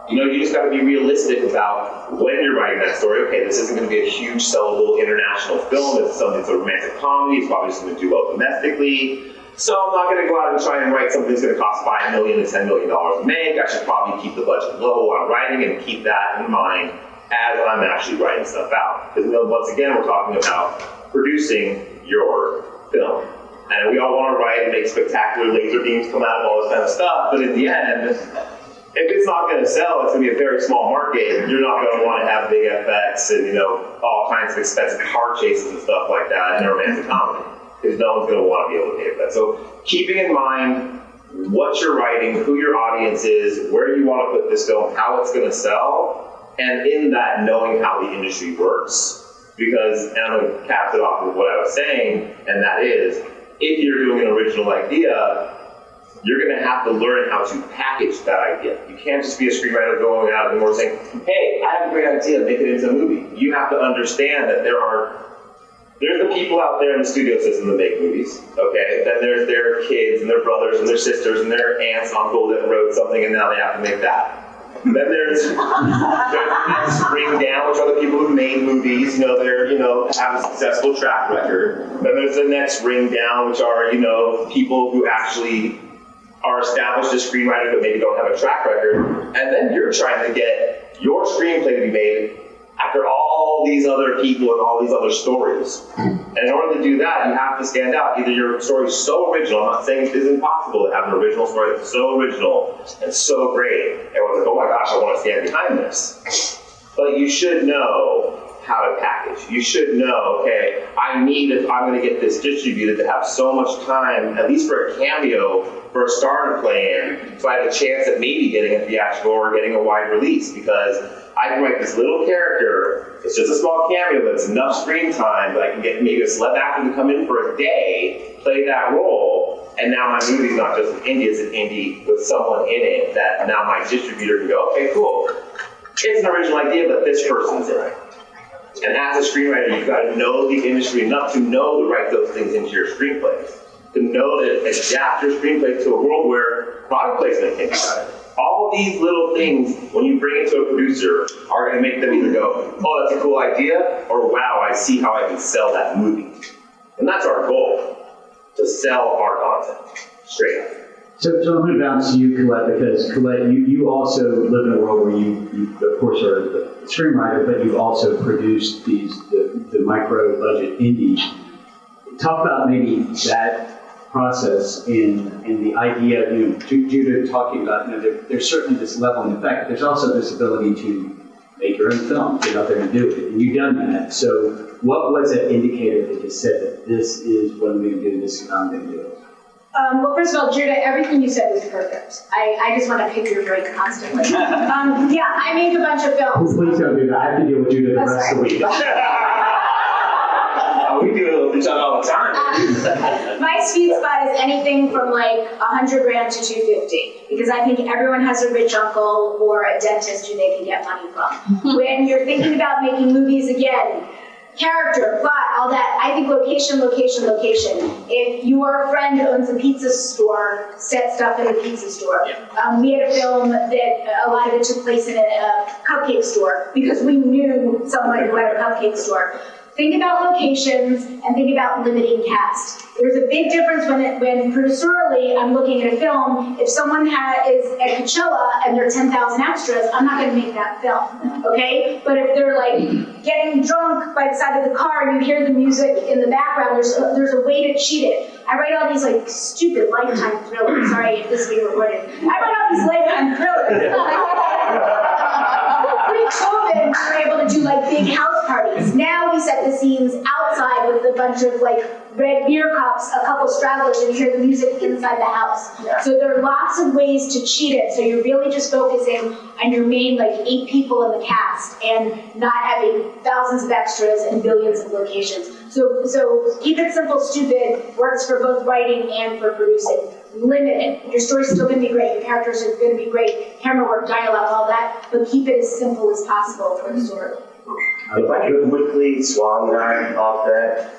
You just got to be realistic about when you're writing that story. Okay, this isn't going to be a huge sellable international film. It's something that's a romantic comedy. It's probably just going to do well domestically. So I'm not going to go out and try and write something that's going to cost $5 million to $10 million to make. I should probably keep the budget low while I'm writing and keep that in mind as I'm actually writing stuff out. Because once again, we're talking about producing your film. And we all want to write and make spectacular laser beams come out of all this kind of stuff, but in the end, if it's not going to sell, it's going to be a very small market. You're not going to want to have big effects and all kinds of expensive car chases and stuff like that in a romantic comedy. Because no one's going to want to be able to pay for that. So keeping in mind what you're writing, who your audience is, where you want to put this film, how it's going to sell, and in that knowing how the industry works. Because, and I'm going to cap it off with what I was saying, and that is, if you're doing an original idea, you're going to have to learn how to package that idea. You can't just be a screenwriter going out and more saying, hey, I have a great idea, make it into a movie. You have to understand that there's the people out there in the studio system that make movies, okay? Then there's their kids and their brothers and their sisters and their aunts and uncle that wrote something and now they have to make that. Then there's the next ring down, which are the people who made movies, have a successful track record. Then there's the next ring down, which are, people who actually are established as screenwriters but maybe don't have a track record. And then you're trying to get your screenplay to be made after all these other people and all these other stories. And in order to do that, you have to stand out. Either your story is so original, I'm not saying it isn't possible to have an original story that's so original and so great. Everyone's like, oh my gosh, I want to stand behind this. But you should know how to package. You should know, okay, if I'm going to get this distributed, to have so much time, at least for a cameo, for a star to play in, so I have a chance at maybe getting a theatrical or getting a wide release, because I can write this little character, it's just a small cameo, but it's enough screen time that I can get maybe a celeb actor to come in for a day, play that role, and now my movie's not just an indie, it's an indie with someone in it that now my distributor can go, okay, cool. It's an original idea, but this person's in it. And as a screenwriter, you've got to know the industry enough to know to write those things into your screenplays. To know to adapt your screenplay to a world where product placement can be done. All these little things, when you bring it to a producer, are going to make them either go, oh, that's a cool idea, or wow, I see how I can sell that movie. And that's our goal, to sell our content, straight up. So I'm going to bounce to you, Collette, because Collette, you also live in a world where you of course, are the screenwriter, but you've also produced the micro-budget indies. Talk about maybe that process and the idea, Judah talking about, there's certainly this leveling effect, but there's also this ability to make your own film, get out there and do it, and you've done that. So what was that indicator that just said that this is what I'm going to do, this is how I'm going to do it? Well, first of all, Judah, everything you said was perfect. I just want to pick your brain constantly. Yeah, I make a bunch of films. Please don't do that. I have to deal with Judah the rest of the week. We deal with each other all the time. My sweet spot is anything from like $100,000 to $250,000, because I think everyone has a rich uncle or a dentist who they can get money from. When you're thinking about making movies again, character, plot, all that, I think location, location, location. If your friend owns a pizza store, set stuff in the pizza store. We had a film that a lot of it took place in a cupcake store because we knew someone who had a cupcake store. Think about locations and think about limiting cast. There's a big difference when producerally I'm looking at a film. If someone is at Coachella and there are 10,000 extras, I'm not going to make that film, okay? But if they're like getting drunk by the side of the car and you hear the music in the background, there's a way to cheat it. I write all these like stupid Lifetime thrillers. Sorry if this is being recorded. I write all these Lifetime thrillers. Pre-COVID, we were able to do like big house parties. Now we set the scenes outside with a bunch of like red beer cups, a couple stragglers, and you hear the music inside the house. So there are lots of ways to cheat it. So you're really just focusing on your main like 8 people in the cast and not having thousands of extras and billions of locations. So keep it simple, stupid works for both writing and for producing. Limit it. Your story's still going to be great. Your characters are going to be great. Camera work, dialogue, all that. But keep it as simple as possible for the story. If I could quickly swan dive off that,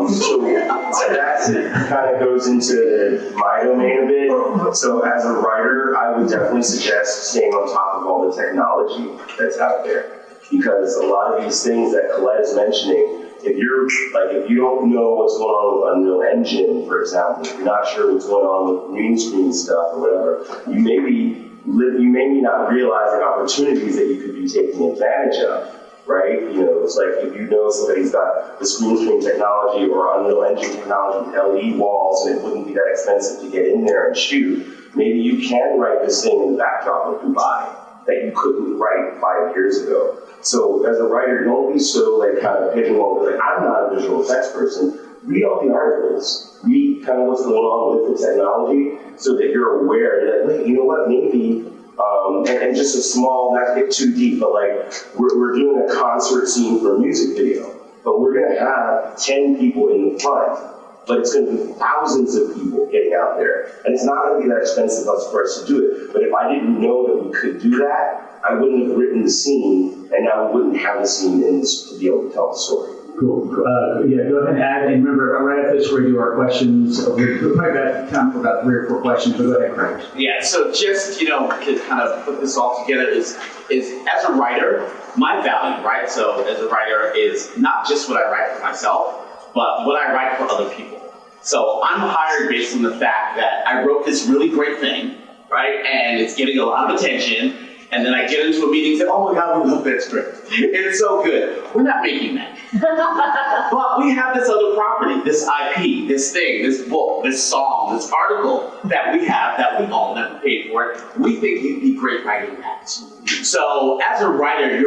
so that kind of goes into my domain a bit. So as a writer, I would definitely suggest staying on top of all the technology that's out there, because a lot of these things that Collette is mentioning, if you don't know what's going on with Unreal Engine, for example, if you're not sure what's going on with green screen stuff or whatever, you may be not realizing opportunities that you could be taking advantage of. Right? It's like if you know somebody's got the screen screen technology or Unreal Engine technology with LED walls and it wouldn't be that expensive to get in there and shoot, maybe you can write this thing in the backdrop of Dubai that you couldn't write 5 years ago. So as a writer, don't be so kind of pigeonholed. Like, I'm not a visual effects person. Read all the articles. Read kind of what's going on with the technology so that you're aware that, wait, you know what, maybe. And just a small, not to get too deep, but we're doing a concert scene for a music video, but we're going to have 10 people in the front, but it's going to be thousands of people getting out there. And it's not going to be that expensive for us to do it. But if I didn't know that we could do that, I wouldn't have written the scene, and now we wouldn't have the scene in this to be able to tell the story. Cool. Yeah, go ahead and add. And remember, right after this, we do our questions. We've probably got time for about 3 or 4 questions, but go ahead, Craig. Yeah, so just, to kind of put this all together is as a writer, my value, right? So as a writer is not just what I write for myself, but what I write for other people. So I'm hired based on the fact that I wrote this really great thing, right? And it's getting a lot of attention. And then I get into a meeting and say, oh my God, we love that script. It's so good. We're not making that. But we have this other property, this IP, this thing, this book, this song, this article that we have, that we own, that we paid for it. We think you'd be great writing that. So as a writer, a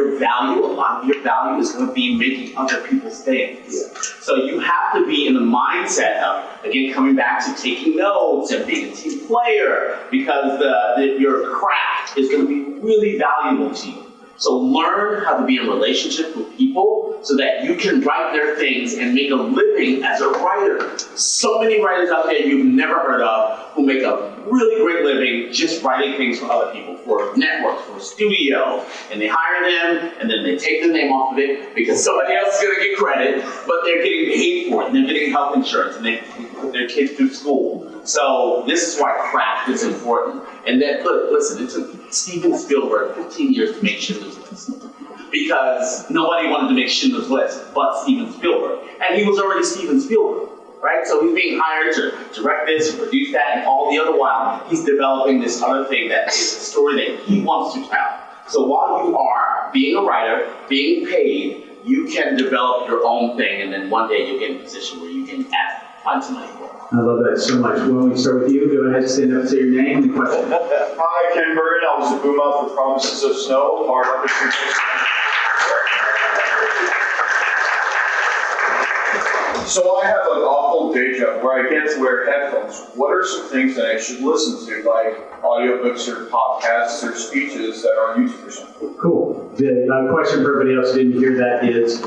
lot of your value is going to be making other people's things. So you have to be in the mindset of, again, coming back to taking notes and being a team player, because your craft is going to be really valuable to you. So learn how to be in relationship with people so that you can write their things and make a living as a writer. So many writers out there you've never heard of who make a really great living just writing things for other people, for networks, for studios, and they hire them and then they take the name off of it because somebody else is going to get credit, but they're getting paid for it and they're getting health insurance and they put their kids through school. So this is why craft is important. And then, listen, it took Steven Spielberg 15 years to make Schindler's List. Because nobody wanted to make Schindler's List but Steven Spielberg. And he was already Steven Spielberg, right? So he's being hired to direct this, to produce that, and all the other while, he's developing this other thing that is a story that he wants to tell. So while you are being a writer, being paid, you can develop your own thing, and then one day you'll get in a position where you can find some money for it. I love that so much. Why don't we start with you? Go ahead, stand up, say your name and question. Hi, Kallenberg. I was the boom up for Promises of Snow, hard up So I have an awful day job where I get to wear headphones. What are some things that I should listen to, like audiobooks or podcasts or speeches that are on YouTube or something? Cool. The question for everybody else who didn't hear that is,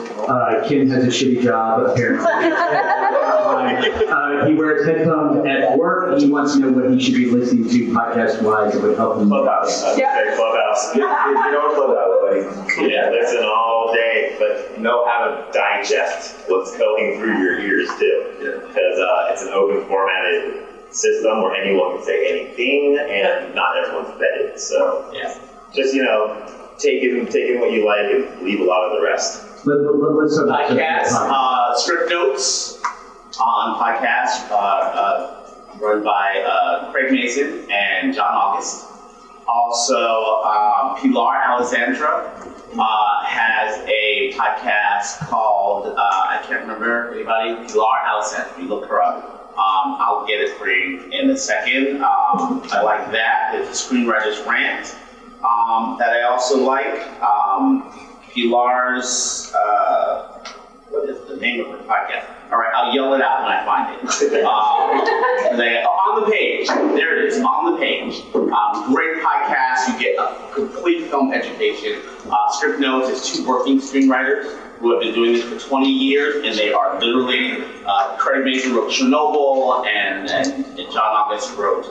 Ken has a shitty job, apparently. He wears headphones at work. He wants to know what he should be listening to podcast-wise that would help him. Clubhouse. I would say Clubhouse. You know Clubhouse, buddy. Yeah, listen all day, but know how to digest what's going through your ears too. Because it's an open formatted system where anyone can say anything and not everyone's vetted. So just, take in what you like and leave a lot of the rest. Let's talk about Podcasts, script notes on podcasts run by Craig Mason and John August. Also, Pilar Alessandra has a podcast called, I can't remember anybody, Pilar Alessandra, you look her up. I'll get it for you in a second. I like that. There's a Screenwriter's Rant that I also like. Pilar's, what is the name of her podcast? All right, I'll yell it out when I find it. On the page, there it is, on the page. Great podcast, you get a complete film education. Script Notes is two working screenwriters who have been doing this for 20 years, and they are literally, Craig Mason wrote Chernobyl, and John August wrote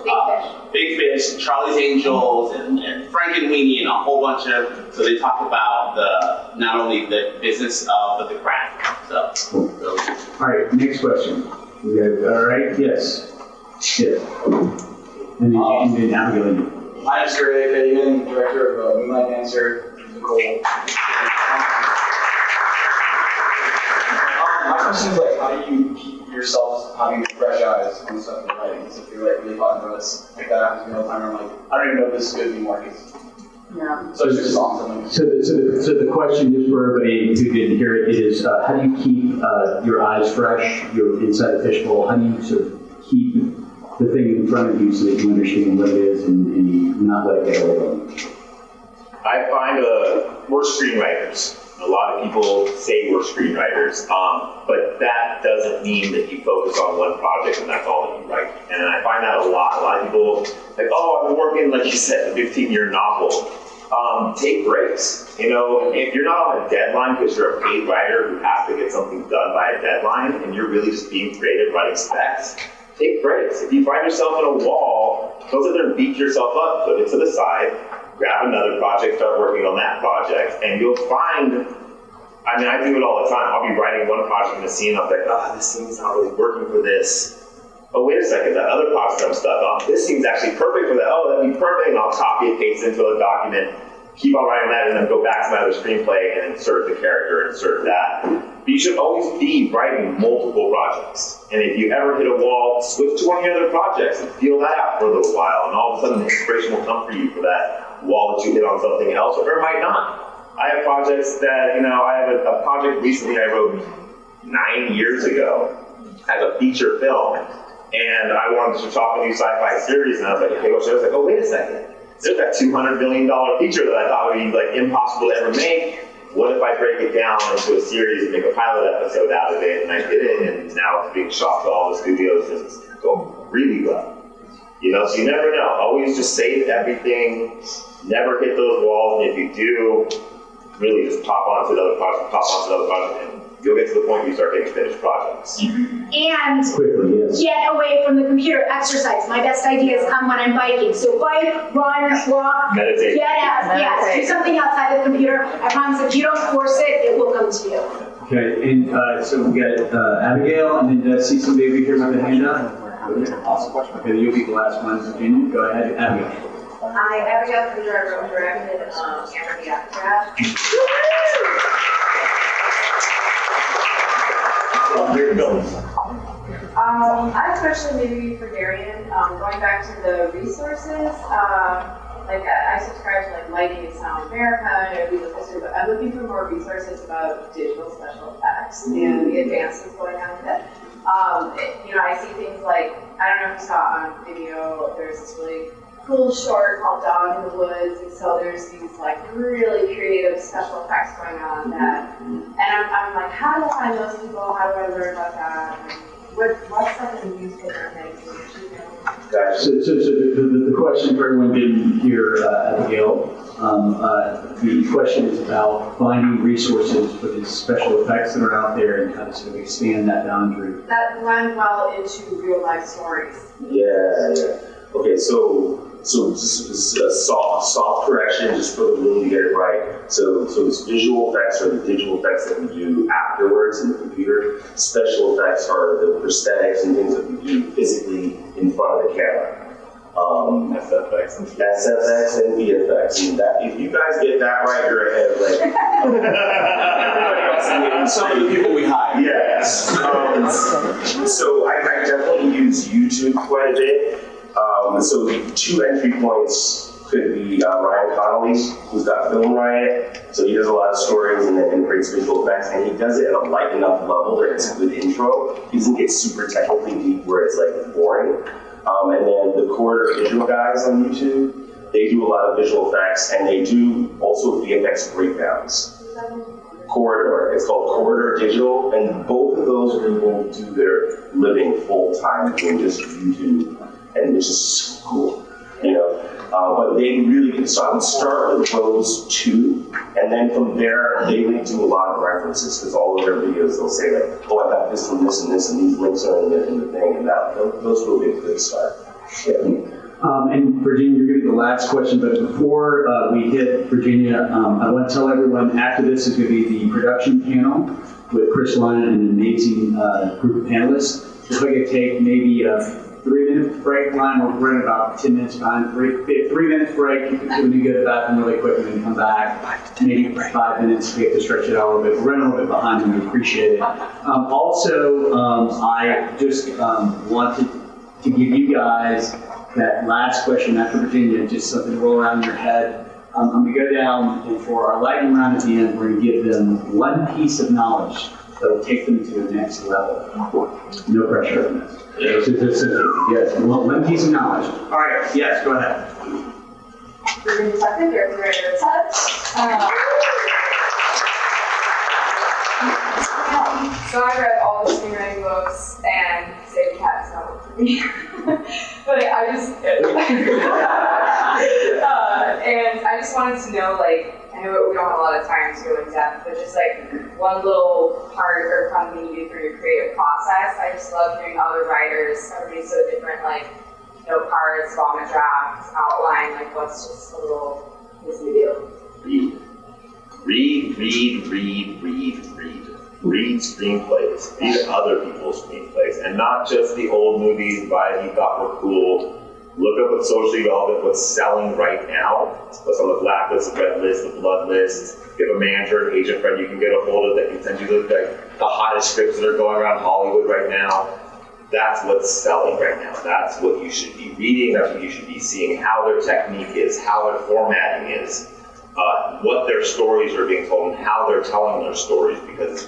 Big Fish, Charlie's Angels, and Frankenweenie, and a whole bunch of, so they talk about not only the business, but the craft. So. All right, next question. All right, yes. And then Abigail. My name is Gregory, director of Moonlight Dancer musical. My question is how do you keep yourself having fresh eyes on stuff you're writing? Because if you're really hot and notes, that happens to me all the time. I'm I don't even know if this is good anymore. So it's just songs. So the question, just for everybody who didn't hear it, is how do you keep your eyes fresh? You're inside the fishbowl. How do you sort of keep the thing in front of you so that you understand what it is and you not let it get away from you? I find we're screenwriters. A lot of people say we're screenwriters, but that doesn't mean that you focus on one project and that's all that you write. And I find that a lot. A lot of people like, I've been working, like you said, a 15-year novel. Take breaks. If you're not on a deadline because you're a paid writer who has to get something done by a deadline and you're really just being creative writing specs, take breaks. If you find yourself in a wall, don't sit there and beat yourself up. Put it to the side. Grab another project, start working on that project, and you'll find, I do it all the time. I'll be writing one project in a scene, I'll be like, this scene's not really working for this. Oh, wait a second, that other project I'm stuck on, this scene's actually perfect for that. Oh, that'd be perfect, and I'll copy and paste into a document, keep on writing that, and then go back to my other screenplay and insert the character, insert that. But you should always be writing multiple projects. And if you ever hit a wall, switch to one of your other projects and feel that out for a little while, and all of a sudden the inspiration will come for you for that wall that you hit on something else, or it might not. I have projects that, I have a project recently I wrote 9 years ago as a feature film, and I wanted to talk a new sci-fi series, and I was like, okay, I was like, wait a second. there's that $200 million feature that I thought would be like impossible to ever make. What if I break it down into a series and make a pilot episode out of it? And I did it, and now it's being shot to all the studios and it's going really well. You know, so you never know. Always just save everything, never hit those walls, and if you do, really just pop onto another project, and you'll get to the point where you start getting finished projects. And Quickly, yes. get away from the computer. Exercise. My best ideas come when I'm biking. So bike, run, walk, Meditate. get out. Yes, do something outside the computer. I promise if you don't force it, it will come to you. Okay, and so we got Abigail, and then did I see somebody over here with a hand up? Awesome. Okay, you'll be the last one, Virginia. Go ahead, Abigail. Hi, Abigail from Darion, directed Camera the Aftermath. Here it goes. I have a question maybe for Darion, going back to the resources. Like I subscribe to like Lighting and Sound America and Rebuttal, but I'm looking for more resources about digital special effects and the advances going on with it. You know, I see things like, I don't know if you saw on video, there's this really cool short called Dog in the Woods, and so there's these like really creative special effects going on that, and I'm like, how do I find those people? How do I learn about that? What's stuff in the newspaper things? So the question for everyone didn't hear Abigail. The question is about finding resources for the special effects that are out there and how to sort of expand that boundary. That blend well into real life stories. Yeah. Okay, so just a soft correction, just for the room to get it right. So it's visual effects are the digital effects that we do afterwards in the computer. Special effects are the prosthetics and things that we do physically in front of the camera. SFX and VFX. And that, if you guys get that right, you're ahead of like everybody else. And some of the people we hire. Yes. So I definitely use YouTube quite a bit. So two entry points could be Ryan Connolly, who's got Film Riot. So he does a lot of stories and creates visual effects, and he does it at a light enough level that it's a good intro. He doesn't get super technically deep where it's like boring. And then the Corridor Digital guys on YouTube, they do a lot of visual effects, and they do also VFX breakdowns. Corridor, it's called Corridor Digital, and both of those people do their living full time doing just YouTube, and which is so cool, you know. But they really get, so I would start with those two, and then from there, they do a lot of references, because all of their videos, they'll say like, oh, I got this from this and this, and these links are in the thing, and those will be a good start. Yeah. And Virginia, you're going to be the last question, but before we hit Virginia, I want to tell everyone after this is going to be the production panel with Chris Lyon and an amazing group of panelists. If I could take maybe a 3-minute break line, we're running about 10 minutes behind. 3 minutes break, you can go to the bathroom really quick and then come back. Maybe 5 minutes, we have to stretch it out a little bit. We're running a little bit behind and we appreciate it. Also, I just wanted to give you guys that last question after Virginia, just something to roll around in your head. I'm going to go down, and for our lightning round at the end, we're going to give them one piece of knowledge that will take them to the next level. No pressure on this. Yes, one piece of knowledge. All right, yes, go ahead. We're second, Director Touch. So I read all the screenwriting books and Save the Cat's not one for me. But I just, and I just wanted to know, like, I know we don't have a lot of time to go in depth, but just like one little part or fun thing you do for your creative process. I just love hearing other writers, everybody's so different, like note cards, vomit drafts, outline, like what's just a little piece you do. Read screenplays. Read other people's screenplays, and not just the old movies that you thought were cool. Look up what's socially relevant, what's selling right now. What's on the blacklist, the red list, the blood list. If you have a manager, an agent friend you can get a hold of that can send you the hottest scripts that are going around Hollywood right now. That's what's selling right now. That's what you should be reading. That's what you should be seeing, how their technique is, how their formatting is, what their stories are being told, and how they're telling their stories, because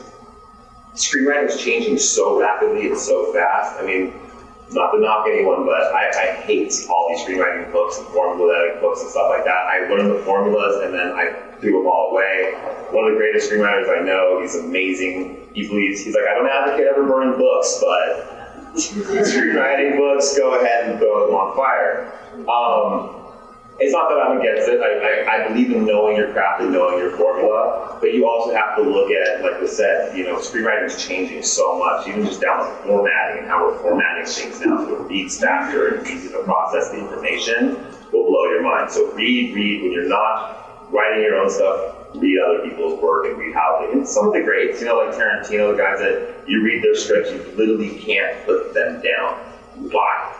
screenwriting is changing so rapidly and so fast. I mean, not to knock anyone, but I hate all these screenwriting books and formulaic books and stuff like that. I learned the formulas and then I threw them all away. One of the greatest screenwriters I know, he's amazing. He's like, I don't advocate ever burning books, but screenwriting books, go ahead and throw them on fire. It's not that I'm against it. I believe in knowing your craft and knowing your formula, but you also have to look at, like we said, screenwriting is changing so much, even just down to formatting and how we're formatting things now so it reads faster and easier to process the information will blow your mind. So read when you're not writing your own stuff. Read other people's work and read how they. And some of the greats, like Tarantino, the guys that you read their scripts, you literally can't put them down. Why?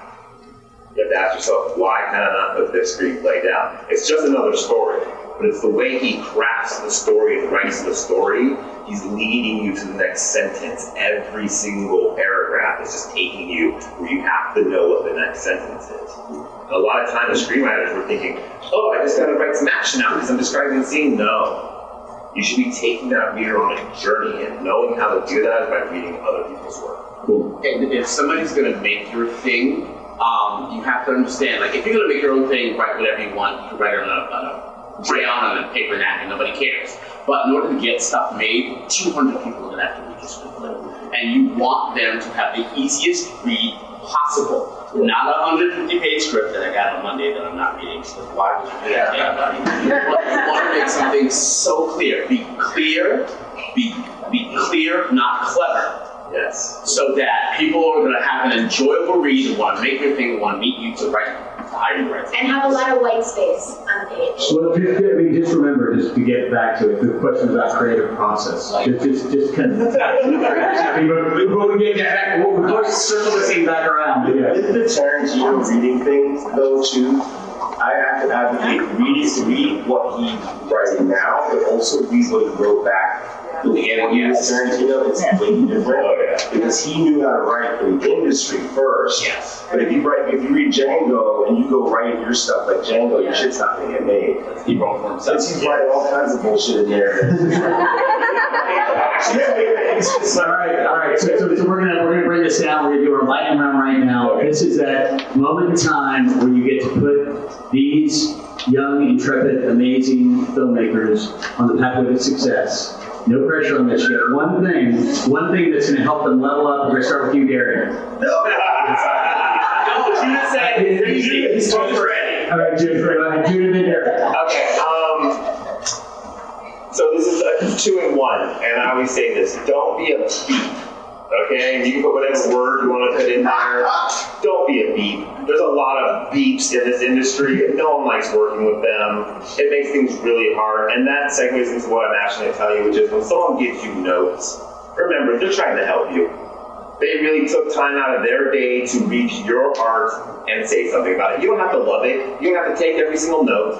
You have to ask yourself, why can I not put this screenplay down? It's just another story, but it's the way he crafts the story and writes the story. He's leading you to the next sentence. Every single paragraph is just taking you where you have to know what the next sentence is. And a lot of times, as screenwriters, we're thinking, oh, I just got to write some action now because I'm describing the scene. No. You should be taking that reader on a journey, and knowing how to do that is by reading other people's work. Cool. And if somebody's going to make your thing, you have to understand, like, if you're going to make your own thing, write whatever you want. You can write it on a crayon on a paper napkin, nobody cares. But in order to get stuff made, 200 people are going to have to read your script. And you want them to have the easiest read possible. Not a 150-page script that I got on Monday that I'm not reading. So why would you do that to anybody? You want to make something so clear. Be clear, be clear, not clever. Yes. So that people are going to have an enjoyable read and want to make your thing and want to meet you to hire you to write. And have a lot of white space on the page. Well, just remember, just to get back to it, the question about creative process. Just kind of. Before we get back, we'll circle the scene back around. Yeah. With the Tarantino reading things, though, too, I have to advocate read what he's writing now, but also read what he wrote back. When he was Tarantino, it's completely different. Because he knew how to write for the industry first. Yes. But if you read Django and you go write your stuff like Django, your shit's not gonna get made. He wrote for himself. He's writing all kinds of bullshit in there. All right. So we're gonna bring this down. We're gonna do our lightning round right now. Okay. This is that moment in time where you get to put these young, intrepid, amazing filmmakers on the pathway to success. No pressure on this. You have one thing that's going to help them level up. We're going to start with you, Darion. No, Judah said he's ready. All right, Judah, go ahead. Judah, then Darion. Okay. So this is a 2-in-1, and I always say this: don't be a beep. Okay, you can put whatever word you want to put in there. Don't be a beep. There's a lot of beeps in this industry, and no one likes working with them. It makes things really hard, and that segues into what I'm actually going to tell you, which is when someone gives you notes, remember, they're trying to help you. They really took time out of their day to read your art and say something about it. You don't have to love it. You don't have to take every single note.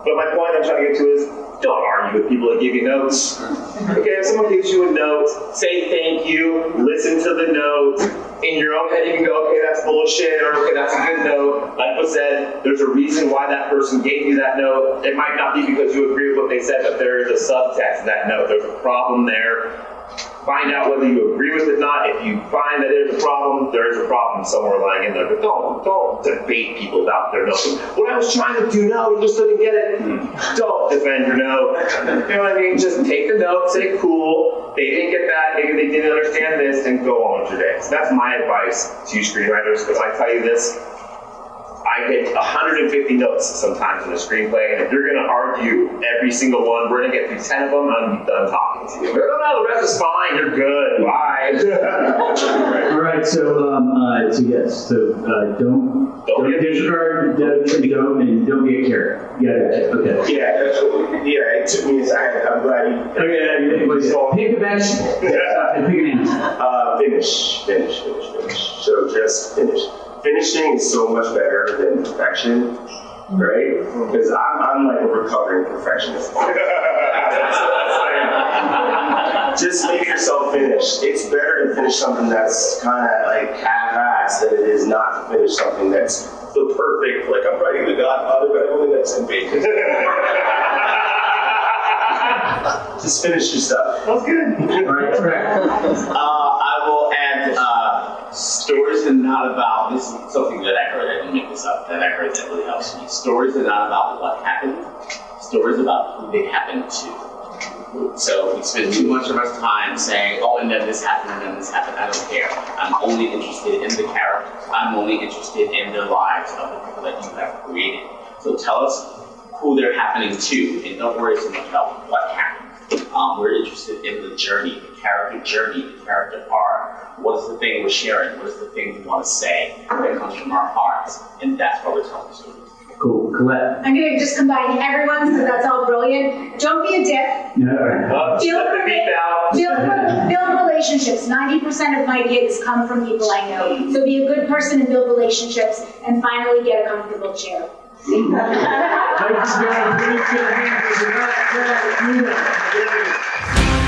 But my point I'm trying to get to is, don't argue with people that give you notes. Okay, if someone gives you a note, say thank you, listen to the note. In your own head, you can go, okay, that's bullshit, or okay, that's a good note. Like was said, there's a reason why that person gave you that note. It might not be because you agree with what they said, but there is a subtext in that note. There's a problem there. Find out whether you agree with it or not. If you find that there's a problem somewhere lying in there. But don't debate people about their notes. What I was trying to do, no, you just didn't get it. Don't defend your note. You know what I mean? Just take the note, say cool. They didn't get that, maybe they didn't understand this, and go on with your day. So that's my advice to you screenwriters, because I tell you this, I get 150 notes sometimes in a screenplay, and if you're going to argue every single one, we're going to get through 10 of them, and I'm done talking to you. No, the rest is fine, you're good, bye. All right, so yes, don't disregard, don't get carried. Okay. Yeah, it took me a second. I'm glad you. Okay, pick a vegetable. Pick an animal. Finish. So just finish. Finishing is so much better than perfection, right? Because I'm like a recovering perfectionist. Just make yourself finish. It's better to finish something that's kind of like half-assed than it is not to finish something that's the perfect, like I'm writing The Godfather, but I've only got 10 pages. Just finish your stuff. That's good. All right, correct. I will add Stories are not about, this is something that I heard, I didn't make this up, that I heard that really helps me. Stories are not about what happened, stories about who they happened to. So we spend too much of our time saying, oh, and then this happened, and then this happened. I don't care. I'm only interested in the characters. I'm only interested in the lives of the people that you have created. So tell us who they're happening to, and don't worry so much about what happened. We're interested in the journey, the character journey, the character arc. What is the thing we're sharing? What is the thing we want to say that comes from our hearts? And that's what we're telling stories. Cool. Collette? I'm gonna just combine everyone's because that's all brilliant. Don't be a dick. No. Build relationships. 90% of my gigs come from people I know. So be a good person and build relationships, and finally get a comfortable chair. Ladies and gentlemen, please put your hands together for Judy Rates.